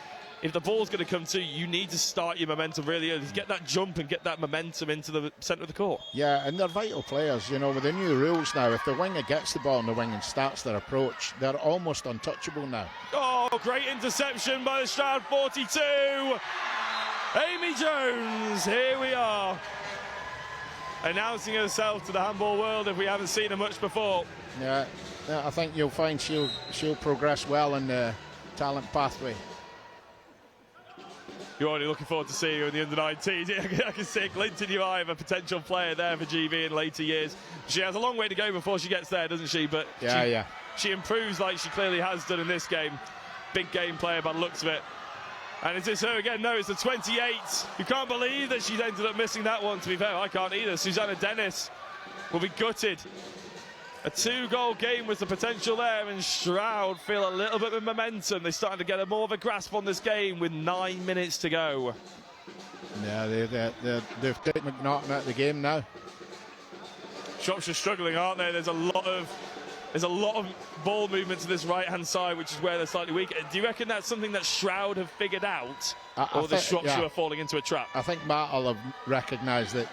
if the ball's going to come to you, you need to start your momentum really early to get that jump and get that momentum into the centre of the court. Yeah, and they're vital players, with the new rules now. If the winger gets the ball in the wing and starts their approach, they're almost untouchable now. Oh, great interception by the Stroud 42. Amy Jones, here we are. Announcing herself to the handball world if we haven't seen her much before. Yeah, I think you'll find she'll progress well in the talent pathway. You're already looking forward to seeing her in the under-19s. I can see a glint in your eye of a potential player there for GB in later years. She has a long way to go before she gets there, doesn't she? But she improves like she clearly has done in this game. Big game player by the looks of it. And is this her again? No, it's the 28. You can't believe that she's ended up missing that one, to be fair. I can't either. Susanna Dennis will be gutted. A 2-goal game was the potential there, and Stroud feel a little bit of momentum. They're starting to get more of a grasp on this game with 9 minutes to go. Yeah, they've taken McNaughton out of the game now. Shropshire struggling, aren't they? There's a lot of ball movement to this right-hand side, which is where they're slightly weak. Do you reckon that's something that Stroud have figured out, or the Shropshire are falling into a trap? I think Matt will have recognised that.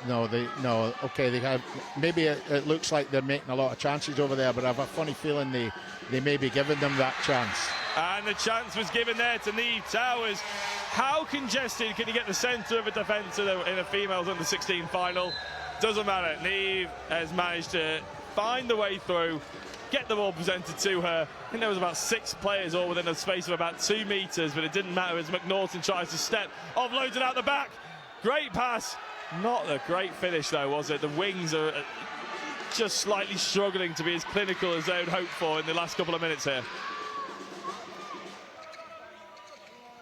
They have. Maybe it looks like they're making a lot of chances over there, but I have a funny feeling they may be giving them that chance. And the chance was given there to Neve Towers. How congested can you get the centre of a defence in a females under-16 final? Doesn't matter. Neve has managed to find the way through, get the ball presented to her. I think there was about 6 players all within a space of about 2 metres, but it didn't matter as McNaughton tries to step, offloads it out the back. Great pass. Not a great finish though, was it? The wings are just slightly struggling to be as clinical as they would hope for in the last couple of minutes here.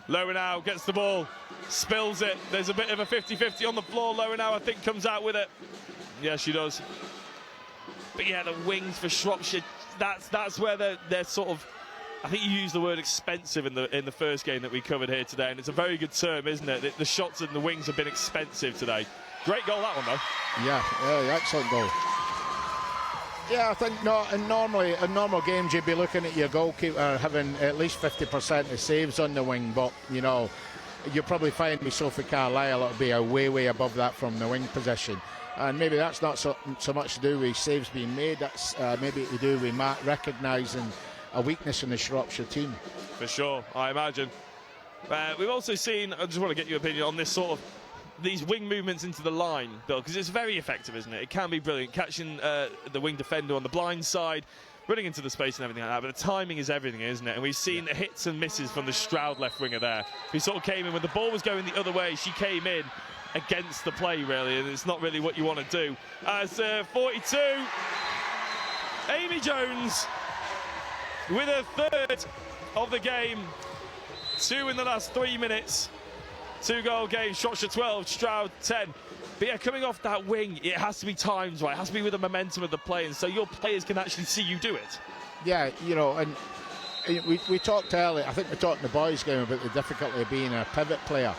Lowenau gets the ball, spills it. There's a bit of a 50-50 on the floor. Lowenau, I think, comes out with it. Yeah, she does. But yeah, the wings for Shropshire, that's where they're sort of, I think you used the word expensive in the first game that we covered here today, and it's a very good term, isn't it? The shots and the wings have been expensive today. Great goal, that one, though. Yeah, excellent goal. Yeah, I think in normal games you'd be looking at your goalkeeper having at least 50% of saves on the wing, but you'll probably find with Sophie Carlisle it'll be way above that from the wing position. And maybe that's not so much to do with saves being made, that's maybe to do with Matt recognising a weakness in the Shropshire team. For sure, I imagine. We've also seen, I just want to get your opinion on this sort of, these wing movements into the line, Bill, because it's very effective, isn't it? It can be brilliant, catching the wing defender on the blind side, running into the space and everything like that, but the timing is everything, isn't it? And we've seen the hits and misses from the Stroud left winger there, who sort of came in when the ball was going the other way. She came in against the play, really, and it's not really what you want to do. As 42, Amy Jones with her third of the game. 2 in the last 3 minutes. 2-goal game, Shropshire 12, Stroud 10. But yeah, coming off that wing, it has to be timed right. It has to be with the momentum of the play, and so your players can actually see you do it. Yeah, you know, and we talked earlier, I think we talked in the boys' game about the difficulty of being a pivot player.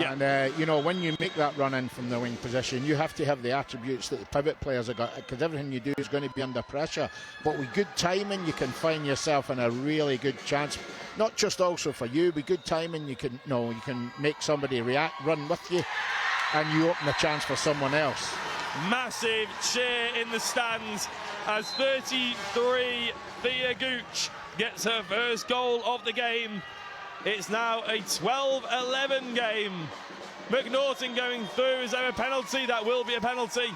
Yeah. And, you know, when you make that run in from the wing position, you have to have the attributes that the pivot players have got, because everything you do is going to be under pressure. But with good timing, you can find yourself in a really good chance. Not just also for you, with good timing, you can, you can make somebody run with you, and you open a chance for someone else. Massive cheer in the stands as 33 Thea Gooch gets her first goal of the game. It's now a 12-11 game. McNaughton going through. Is there a penalty? That will be a penalty.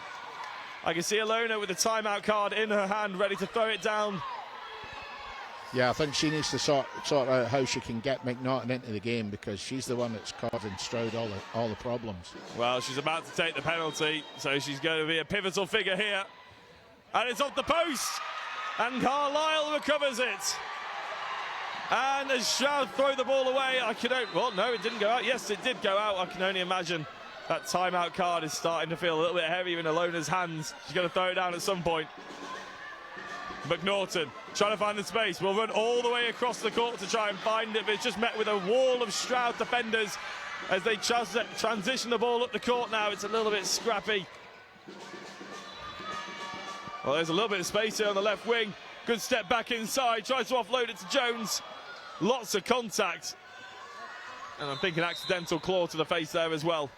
I can see Alona with the timeout card in her hand, ready to throw it down. Yeah, I think she needs to sort out how she can get McNaughton into the game, because she's the one that's causing Stroud all the problems. Well, she's about to take the penalty, so she's going to be a pivotal figure here. And it's off the post, and Carlisle recovers it. And as Stroud throw the ball away, well, no, it didn't go out. Yes, it did go out. I can only imagine that timeout card is starting to feel a little bit heavier in Alona's hands. She's going to throw it down at some point. McNaughton trying to find the space. Will run all the way across the court to try and find it, but it's just met with a wall of Stroud defenders as they transition the ball up the court now. It's a little bit scrappy. Well, there's a little bit of space here on the left wing. Good step back inside. Tries to offload it to Jones. Lots of contact. And I'm thinking accidental claw to the face there as well.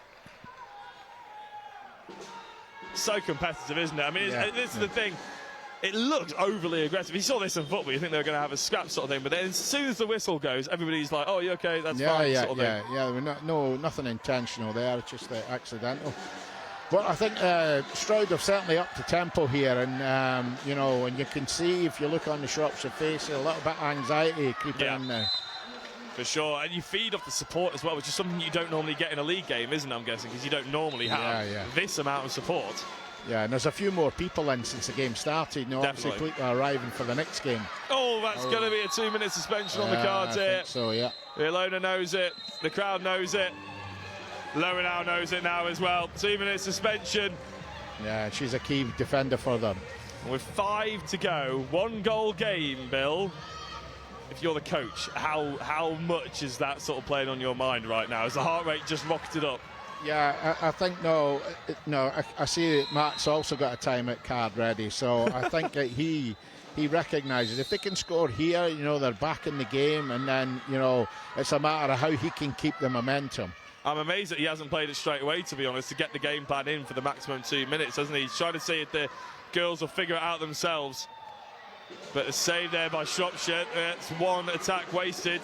So competitive, isn't it? I mean, this is the thing. It looks overly aggressive. You saw this in football, you think they were going to have a scrap sort of thing, but then as soon as the whistle goes, everybody's like, oh, you okay, that's fine, sort of thing. Yeah, nothing intentional there, it's just accidental. But I think Stroud have certainly upped the tempo here, and you know, and you can see, if you look on the Shropshire face, a little bit of anxiety creeping in there. For sure, and you feed off the support as well, which is something you don't normally get in a league game, isn't it, I'm guessing, because you don't normally have this amount of support. Yeah, and there's a few more people in since the game started. You know, obviously people are arriving for the next game. Oh, that's going to be a 2-minute suspension on the cards here. I think so, yeah. Ilona knows it. The crowd knows it. Lowenau knows it now as well. 2-minute suspension. Yeah, she's a key defender for them. With 5 to go, 1-goal game, Bill. If you're the coach, how much is that sort of playing on your mind right now? Is the heart rate just rocketed up? Yeah, I think I see Matt's also got a timeout card ready, so I think that he recognises if they can score here, you know, they're back in the game, and then, you know, it's a matter of how he can keep the momentum. I'm amazed that he hasn't played it straight away, to be honest, to get the game plan in for the maximum 2 minutes, hasn't he? He's trying to see if the girls will figure it out themselves. But a save there by Shropshire. That's one attack wasted.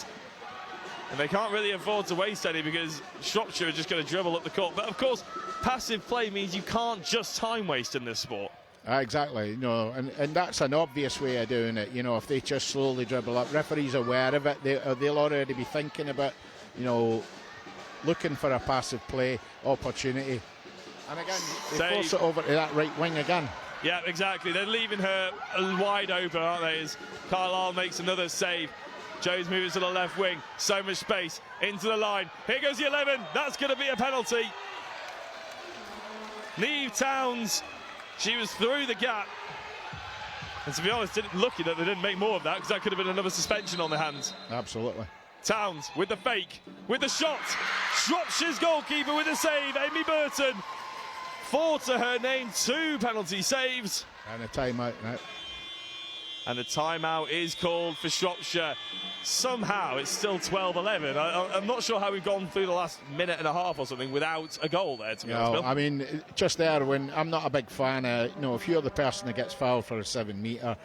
And they can't really afford to waste any, because Shropshire are just going to dribble up the court. But of course, passive play means you can't just time waste in this sport. Exactly, no, and that's an obvious way of doing it. You know, if they just slowly dribble up, referees are aware of it. They'll already be thinking about, you know, looking for a passive play opportunity. And again, they force it over to that right wing again. Yeah, exactly. They're leaving her wide open, aren't they? As Carlisle makes another save. Jones moves to the left wing. So much space into the line. Here goes the 11. That's going to be a penalty. Neve Towns. She was through the gap. And to be honest, lucky that they didn't make more of that, because that could have been another suspension on their hands. Absolutely. Towns with the fake, with the shot. Shropshire's goalkeeper with a save. Amy Burton. 4 to her name, 2 penalty saves. And a timeout now. And the timeout is called for Shropshire. Somehow it's still 12-11. I'm not sure how we've gone through the last minute and a half or something without a goal there, to be honest, Bill. I mean, just there, when I'm not a big fan of, you know, if you're the person that gets fouled for a 7 metre,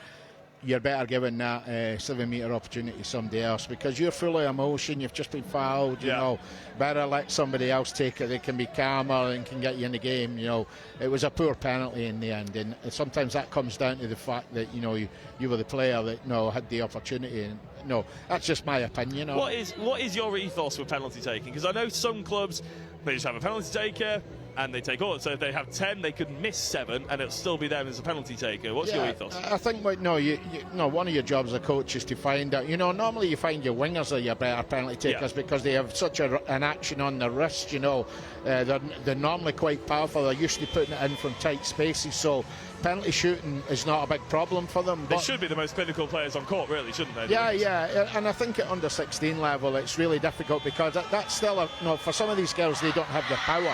you're better giving that 7-metre opportunity to somebody else, because you're full of emotion. You've just been fouled, you know. Better let somebody else take it. They can be calmer and can get you in the game, you know. It was a poor penalty in the end, and sometimes that comes down to the fact that, you know, you were the player that, you know, had the opportunity. And no, that's just my opinion. What is your ethos with penalty taking? Because I know some clubs, they just have a penalty taker and they take all. So if they have 10, they could miss 7 and it'll still be them as a penalty taker. What's your ethos? I think, one of your jobs as a coach is to find out, you know, normally you find your wingers are your better penalty takers because they have such an action on their wrist, you know. They're normally quite powerful. They're used to putting it in from tight spaces, so penalty shooting is not a big problem for them. They should be the most clinical players on court, really, shouldn't they? Yeah, and I think at under 16 level it's really difficult, because that's still for some of these girls, they don't have the power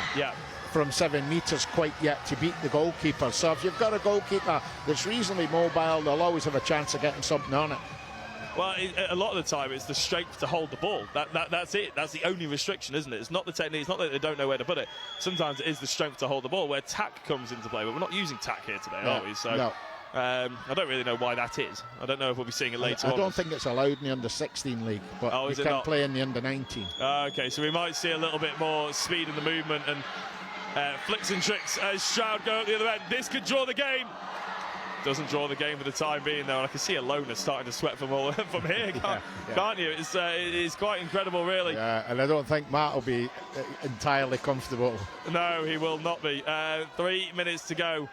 from 7 metres quite yet to beat the goalkeeper. So if you've got a goalkeeper that's reasonably mobile, they'll always have a chance of getting something on it. Well, a lot of the time it's the strength to hold the ball. That's it. That's the only restriction, isn't it? It's not the technique. It's not that they don't know where to put it. Sometimes it is the strength to hold the ball, where tack comes into play. But we're not using tack here today, are we? So I don't really know why that is. I don't know if we'll be seeing it later on. I don't think it's allowed in the under 16 league, but you can play in the under 19. Okay, so we might see a little bit more speed in the movement and flicks and tricks as Stroud go at the other end. This could draw the game. Doesn't draw the game for the time being, though. And I can see Alona starting to sweat from here, can't you? It's quite incredible, really. Yeah, and I don't think Matt will be entirely comfortable. No, he will not be. 3 minutes to go.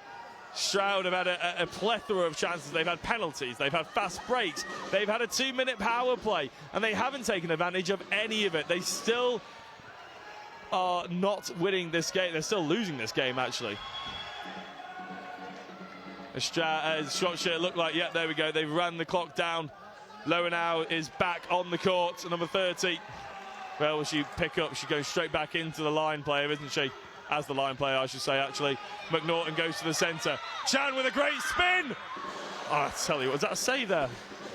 Stroud have had a plethora of chances. They've had penalties, they've had fast breaks, they've had a 2-minute power play, and they haven't taken advantage of any of it. They still are not winning this game. They're still losing this game, actually. Shropshire look like, there we go. They've run the clock down. Lower now is back on the court, number 30. Well, will she pick up? She goes straight back into the line player, isn't she? As the line player, I should say, actually. McNaughton goes to the centre. Chan with a great spin! Oh, I tell you, was that a save there?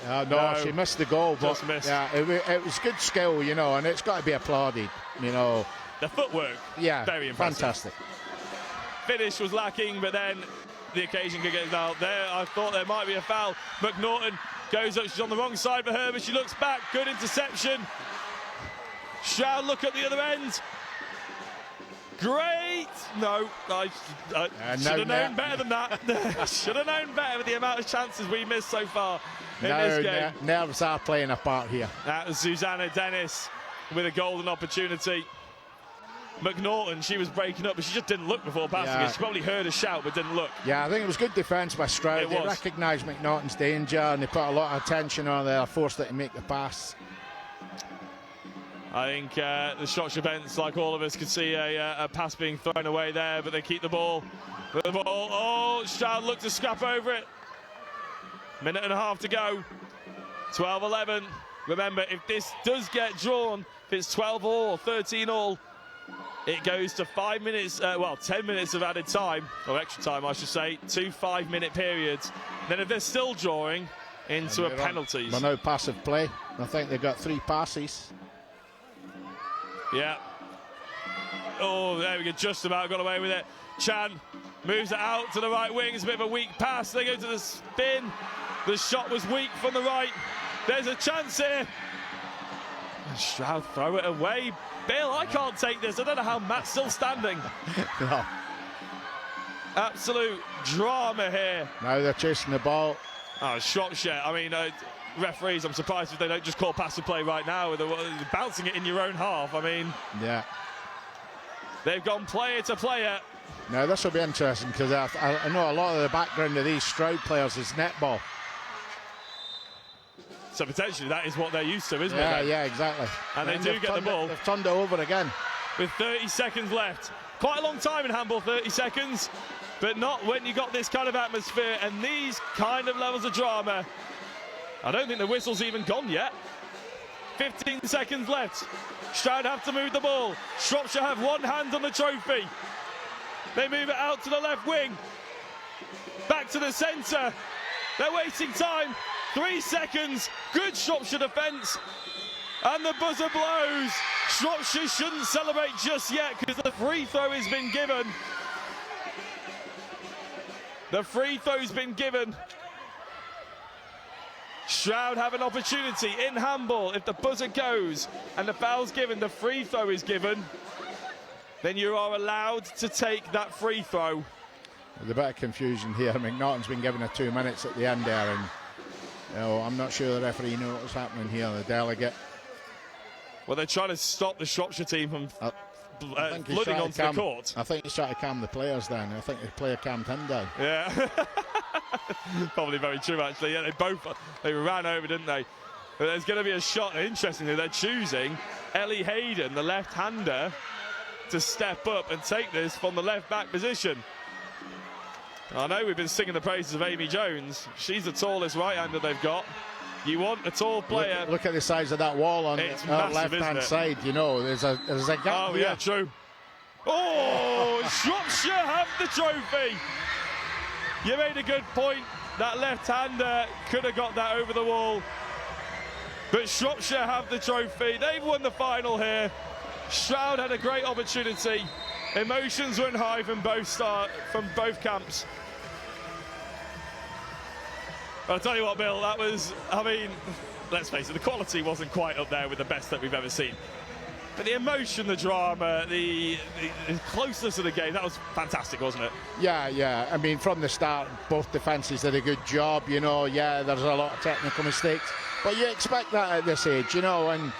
No, she missed the goal. Just missed. Yeah, it was good skill, you know, and it's got to be applauded, you know. The footwork, very impressive. Fantastic. Finish was lacking, but then the occasion could get out there. I thought there might be a foul. McNaughton goes up, she's on the wrong side for her, but she looks back. Good interception. Stroud look at the other end. Great! No, I should have known better than that. Should have known better with the amount of chances we missed so far in this game. Nerves are playing a part here. That was Susanna Dennis with a golden opportunity. McNaughton, she was breaking up, but she just didn't look before passing it. She probably heard a shout, but didn't look. Yeah, I think it was good defence by Stroud. They recognised McNaughton's danger, and they put a lot of attention on there, forced her to make the pass. I think the Shropshire bench, like all of us, could see a pass being thrown away there, but they keep the ball. Oh, Stroud looked to scrap over it. Minute and a half to go. 12-11. Remember, if this does get drawn, if it's 12 all or 13 all, it goes to 5 minutes, 10 minutes of added time, or extra time, I should say, 2 5-minute periods. Then if they're still drawing, into a penalties. Well, no passive play. I think they've got 3 passes. Yeah. Oh, there we go, just about got away with it. Chan moves it out to the right wing. It's a bit of a weak pass. They go to the spin. The shot was weak from the right. There's a chance here. Stroud throw it away. Bill, I can't take this. I don't know how Matt's still standing. No. Absolute drama here. Now they're chasing the ball. Oh, Shropshire. I mean, referees, I'm surprised if they don't just call pass and play right now. They're bouncing it in your own half. I mean, yeah. They've gone player to player. Now this will be interesting, because I know a lot of the background of these Stroud players is netball. So potentially that is what they're used to, isn't it? Yeah, exactly. And they do get the ball. They've turned it over again. With 30 seconds left. Quite a long time in handball, 30 seconds. But not when you got this kind of atmosphere and these kind of levels of drama. I don't think the whistle's even gone yet. 15 seconds left. Stroud have to move the ball. Shropshire have one hand on the trophy. They move it out to the left wing. Back to the centre. They're wasting time. 3 seconds. Good Shropshire defence. And the buzzer blows. Shropshire shouldn't celebrate just yet because the free throw has been given. The free throw's been given. Stroud have an opportunity in handball. If the buzzer goes and the foul's given, the free throw is given, then you are allowed to take that free throw. There's a bit of confusion here. McNaughton's been given 2 minutes at the end there, and I'm not sure the referee knows what's happening here, the delegate. Well, they're trying to stop the Shropshire team from flooding onto the court. I think he's trying to calm the players down. I think the player calmed him down. Yeah. Probably very true, actually. Yeah, they ran over, didn't they? But there's going to be a shot. Interestingly, they're choosing Ellie Hayden, the left-hander, to step up and take this from the left-back position. I know we've been singing the praises of Amy Jones. She's the tallest right-hander they've got. You want a tall player. Look at the size of that wall on the left-hand side. You know, there's a gap. Oh, yeah, true. Oh, Shropshire have the trophy. You made a good point. That left-hander could have got that over the wall. But Shropshire have the trophy. They've won the final here. Stroud had a great opportunity. Emotions run high from both camps. But I'll tell you what, Bill, that was, I mean, let's face it, the quality wasn't quite up there with the best that we've ever seen. But the emotion, the drama, the closeness of the game, that was fantastic, wasn't it? Yeah. I mean, from the start, both defences did a good job, you know. Yeah, there's a lot of technical mistakes. But you expect that at this age, you know, and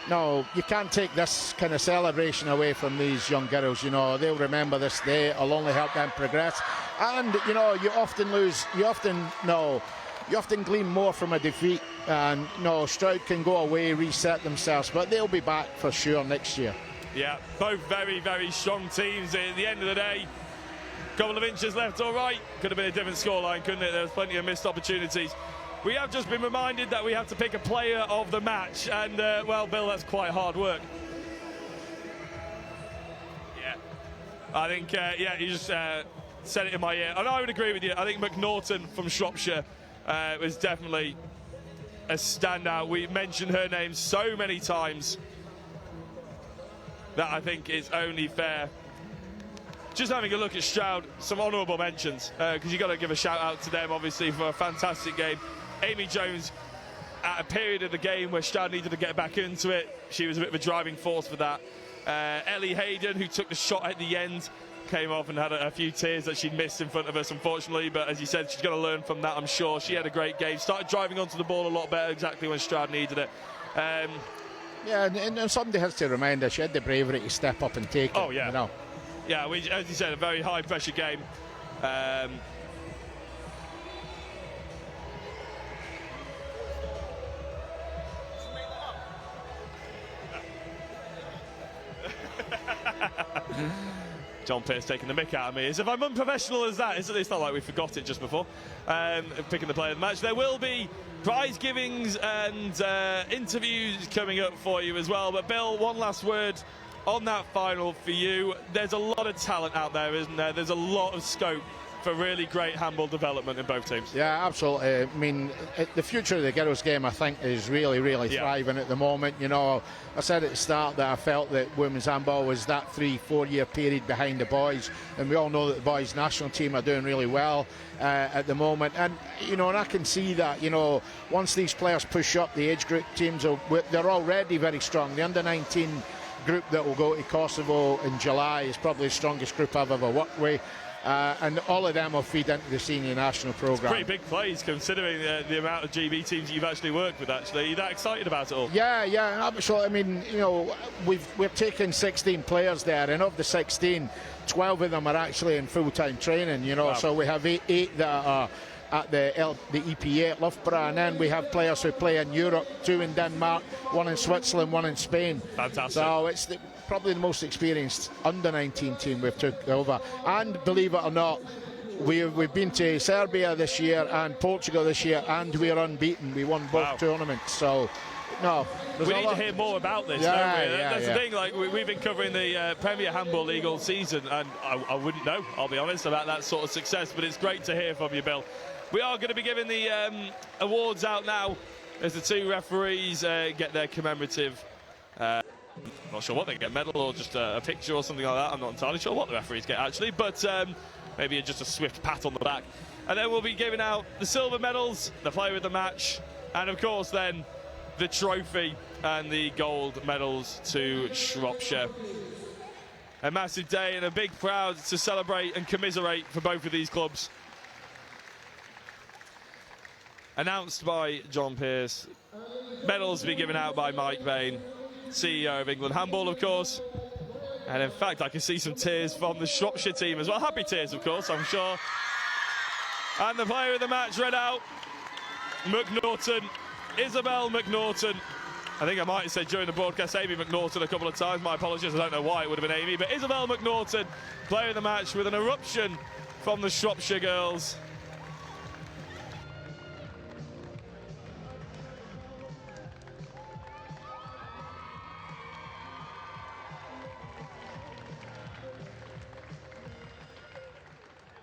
no, you can't take this kind of celebration away from these young girls, you know. They'll remember this day. It'll only help them progress. And, you know, you often glean more from a defeat, and no, Stroud can go away, reset themselves, but they'll be back for sure next year. Yeah, both very, very strong teams. At the end of the day, a couple of inches left or right, could have been a different scoreline, couldn't it? There was plenty of missed opportunities. We have just been reminded that we have to pick a player of the match, and well, Bill, that's quite hard work. Yeah, I think, you just said it in my ear, and I would agree with you. I think McNaughton from Shropshire was definitely a standout. We mentioned her name so many times that I think it's only fair. Just having a look at Stroud, some honourable mentions, because you've got to give a shout out to them, obviously, for a fantastic game. Amy Jones, at a period of the game where Stroud needed to get back into it, she was a bit of a driving force for that. Ellie Hayden, who took the shot at the end, came off and had a few tears that she'd missed in front of us, unfortunately, but as you said, she's going to learn from that, I'm sure. She had a great game, started driving onto the ball a lot better exactly when Stroud needed it. Yeah, and somebody has to remind her she had the bravery to step up and take it. Oh, yeah. You know? Yeah, as you said, a very high-pressure game. John Pearce taking the mick out of me. As if I'm unprofessional as that. It's not like we forgot it just before. Picking the player of the match. There will be prize givings and interviews coming up for you as well. But Bill, one last word on that final for you. There's a lot of talent out there, isn't there? There's a lot of scope for really great handball development in both teams. Yeah, absolutely. I mean, the future of the girls' game, I think, is really, really thriving at the moment. You know, I said at the start that I felt that women's handball was that 3-4 year period behind the boys, and we all know that the boys' national team are doing really well at the moment. And, you know, and I can see that, you know, once these players push up, the age group teams, they're already very strong. The under-19 group that will go to Kosovo in July is probably the strongest group I've ever worked with. And all of them will feed into the senior national programme. Pretty big plays considering the amount of GB teams you've actually worked with. Actually, are you that excited about it all? Yeah. Absolutely. I mean, you know, we're taking 16 players there, and of the 16, 12 of them are actually in full-time training. You know, wow. So we have eight that are at the EPA at Loughborough, and then we have players who play in Europe, 2 in Denmark, 1 in Switzerland, 1 in Spain. Fantastic. So it's probably the most experienced under-19 team we've took over. And believe it or not, we've been to Serbia this year and Portugal this year, and we're unbeaten. We won both tournaments. So no, we need to hear more about this, don't we? That's the thing. Like we've been covering the Premier Handball League all season, and I wouldn't know, I'll be honest, about that sort of success. But it's great to hear from you, Bill. We are going to be giving the awards out now as the 2 referees get their commemorative. I'm not sure what they get, a medal or just a picture or something like that. I'm not entirely sure what the referees get actually, but maybe just a swift pat on the back. And then we'll be giving out the silver medals, the player of the match, And of course then the trophy and the gold medals to Shropshire. A massive day and a big crowd to celebrate and commiserate for both of these clubs. Announced by John Pearce. Medals to be given out by Mike Bain, CEO of England Handball, of course. And in fact, I can see some tears from the Shropshire team as well. Happy tears, of course, I'm sure. And the player of the match read out, McNaughton, Isabel McNaughton. I think I might have said during the broadcast Amy McNaughton a couple of times. My apologies, I don't know why it would have been Amy. But Isabel McNaughton, player of the match with an eruption from the Shropshire girls.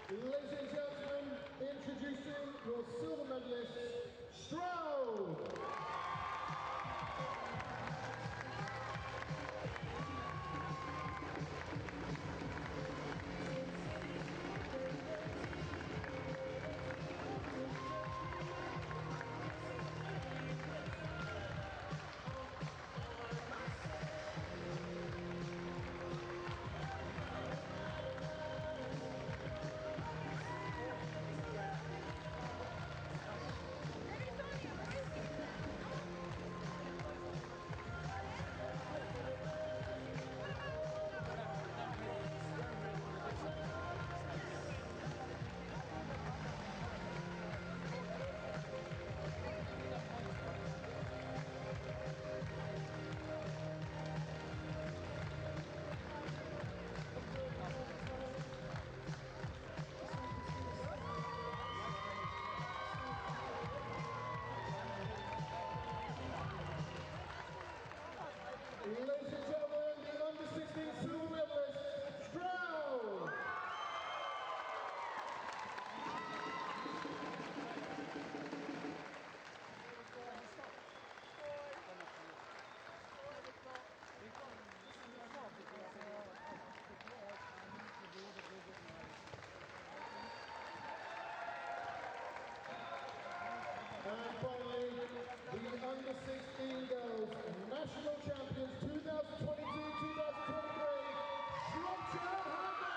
Ladies and gentlemen, introducing your silver medalist, Stroud. Ladies and gentlemen, the under-16 silver medalist, Stroud. And finally, the under-16 girls national champions 2022-2023, Shropshire Handball.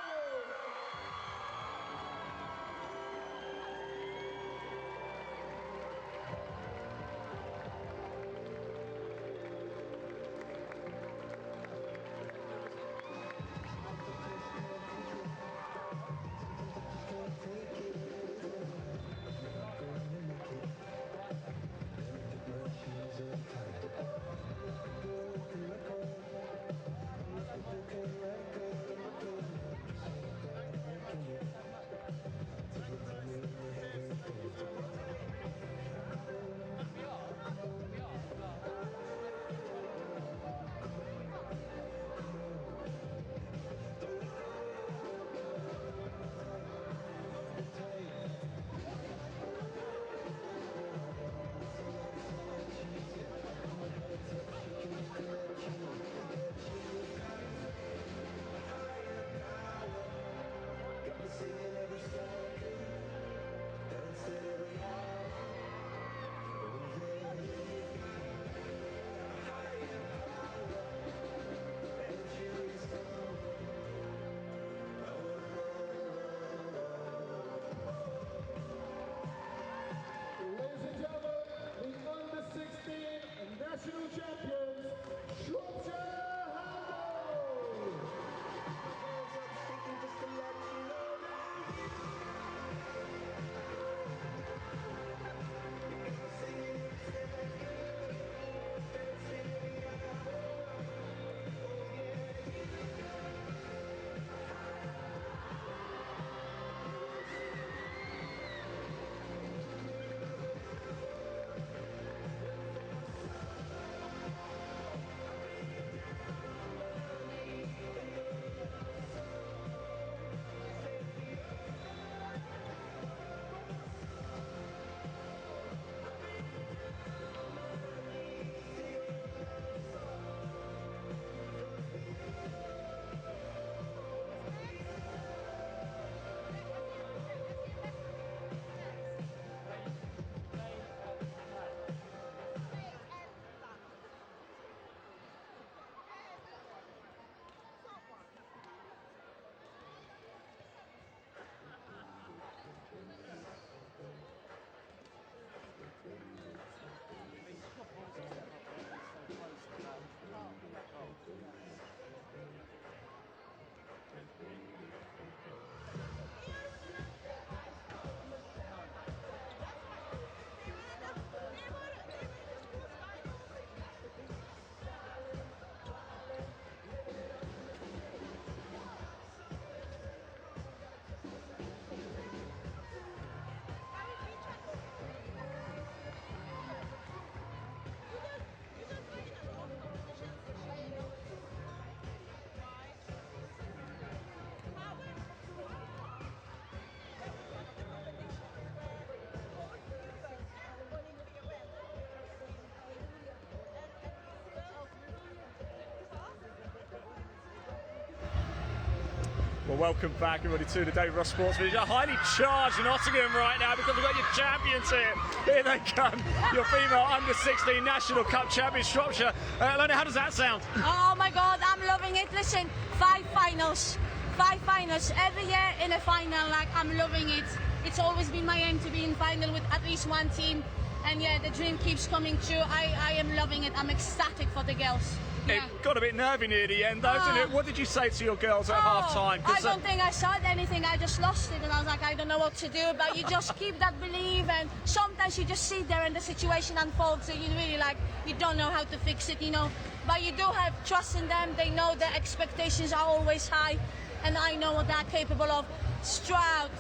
Well, welcome back, everybody, to the David Ross Sports Video. Highly charged Nottingham right now because we've got your champions here. Here they come, your female under-16 National Cup champions, Shropshire. Lona, how does that sound? Oh my God, I'm loving it. Listen, 5 finals every year in a final. Like, I'm loving it. It's always been my aim to be in final with at least one team, and yeah, the dream keeps coming true. I am loving it. I'm ecstatic for the girls. Yeah. It got a bit nervy near the end, though, didn't it? What did you say to your girls at half-time? I don't think I said anything. I just lost it, and I was like, I don't know what to do. But you just keep that belief, and sometimes you just sit there and the situation unfolds, so you really you don't know how to fix it, you know. But you do have trust in them. They know their expectations are always high, and I know what they're capable of. Stroud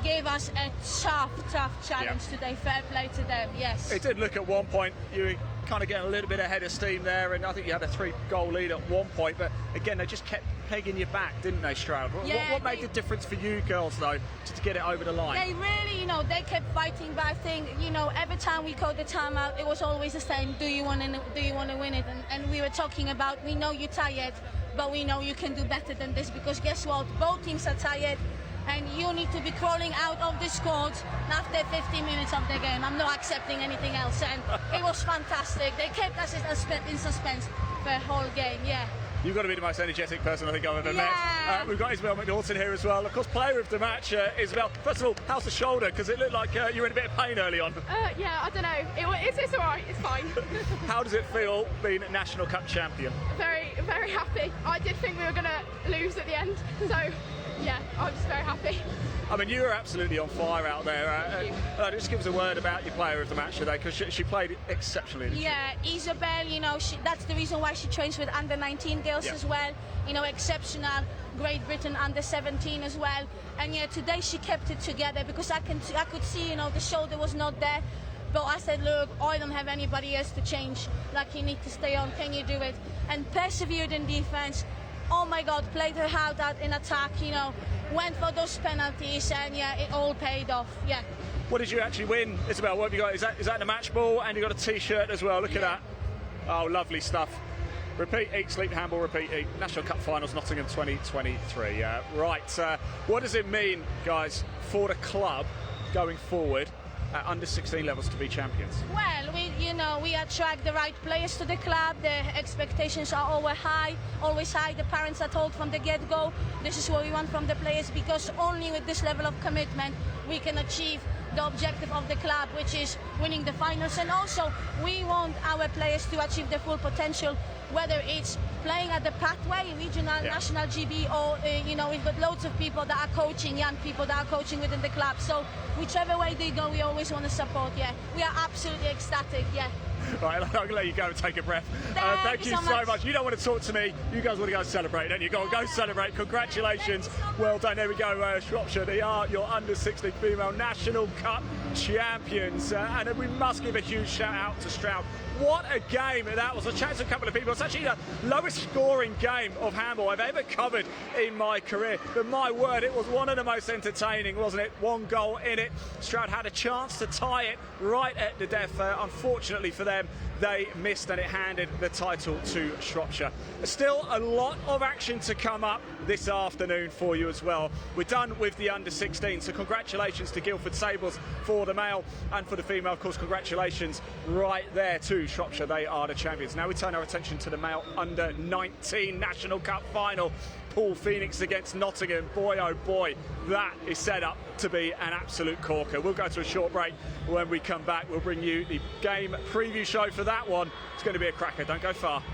gave us a tough challenge today. Fair play to them, yes. It did look at one point, you were kind of getting a little bit ahead of steam there, and I think you had a 3-goal lead at one point, but again, they just kept pegging you back, didn't they, Stroud? What made the difference for you girls, though, to get it over the line? They really, they kept fighting, but I think, every time we called the timeout, it was always the same. Do you want to win it? And we were talking about, we know you're tired, but we know you can do better than this, because guess what? Both teams are tired, and you need to be crawling out of this court after 15 minutes of the game. I'm not accepting anything else, and it was fantastic. They kept us in suspense for the whole game, yeah. You've got to be the most energetic person I think I've ever met. We've got Isabel McNaughton here as well. Of course, player of the match, Isabel. First of all, how's the shoulder? Because it looked like you were in a bit of pain early on. Yeah, I don't know. It's all right. It's fine. How does it feel being National Cup champion? Very, very happy. I did think we were going to lose at the end, so yeah, I'm just very happy. I mean, you were absolutely on fire out there. Just give us a word about your player of the match today, because she played exceptionally. Yeah, Isabel, that's the reason why she trains with under-19 girls as well. Exceptional. Great Britain under-17 as well. And yeah, today she kept it together, because I could see, the shoulder was not there. But I said, look, I don't have anybody else to change. You need to stay on. Can you do it? And persevered in defense. Oh my God, played her heart out in attack, went for those penalties, and yeah, it all paid off, yeah. What did you actually win, Isabel? What have you got? Is that the match ball? And you got a T-shirt as well, look at that. Oh, lovely stuff. Repeat, eat, sleep, handball, repeat, eat. National Cup Finals, Nottingham 2023. Right, what does it mean, guys, for the club going forward at under-16 levels to be champions? Well, we attract the right players to the club. The expectations are always high. The parents are told from the get-go, this is what we want from the players, because only with this level of commitment we can achieve the objective of the club, which is winning the finals. And also, we want our players to achieve their full potential, whether it's playing at the pathway, regional, national, GB, or we've got loads of people that are coaching, young people that are coaching within the club. So whichever way they go, we always want to support. Yeah, we are absolutely ecstatic. Yeah. Right, I'm going to let you go and take a breath. Thank you so much. You don't want to talk to me. You guys want to go and celebrate, don't you? Go celebrate. Congratulations. Well done. There we go. Shropshire, they are your under-16 female National Cup champions. And we must give a huge shout out to Stroud. What a game that was. I chatted to a couple of people. It's actually the lowest scoring game of handball I've ever covered in my career. But my word, it was one of the most entertaining, wasn't it? 1 goal in it. Stroud had a chance to tie it right at the death. Unfortunately for them, they missed, and it handed the title to Shropshire. There's still a lot of action to come up this afternoon for you as well. We're done with the under-16, so congratulations to Guildford Sables for the male, and for the female, of course, congratulations right there to Shropshire. They are the champions. Now we turn our attention to the male under-19 National Cup final. Paul Phoenix against Nottingham. Boy, oh boy, that is set up to be an absolute corker. We'll go to a short break. When we come back, we'll bring you the game preview show for that one. It's going to be a cracker. Don't go far.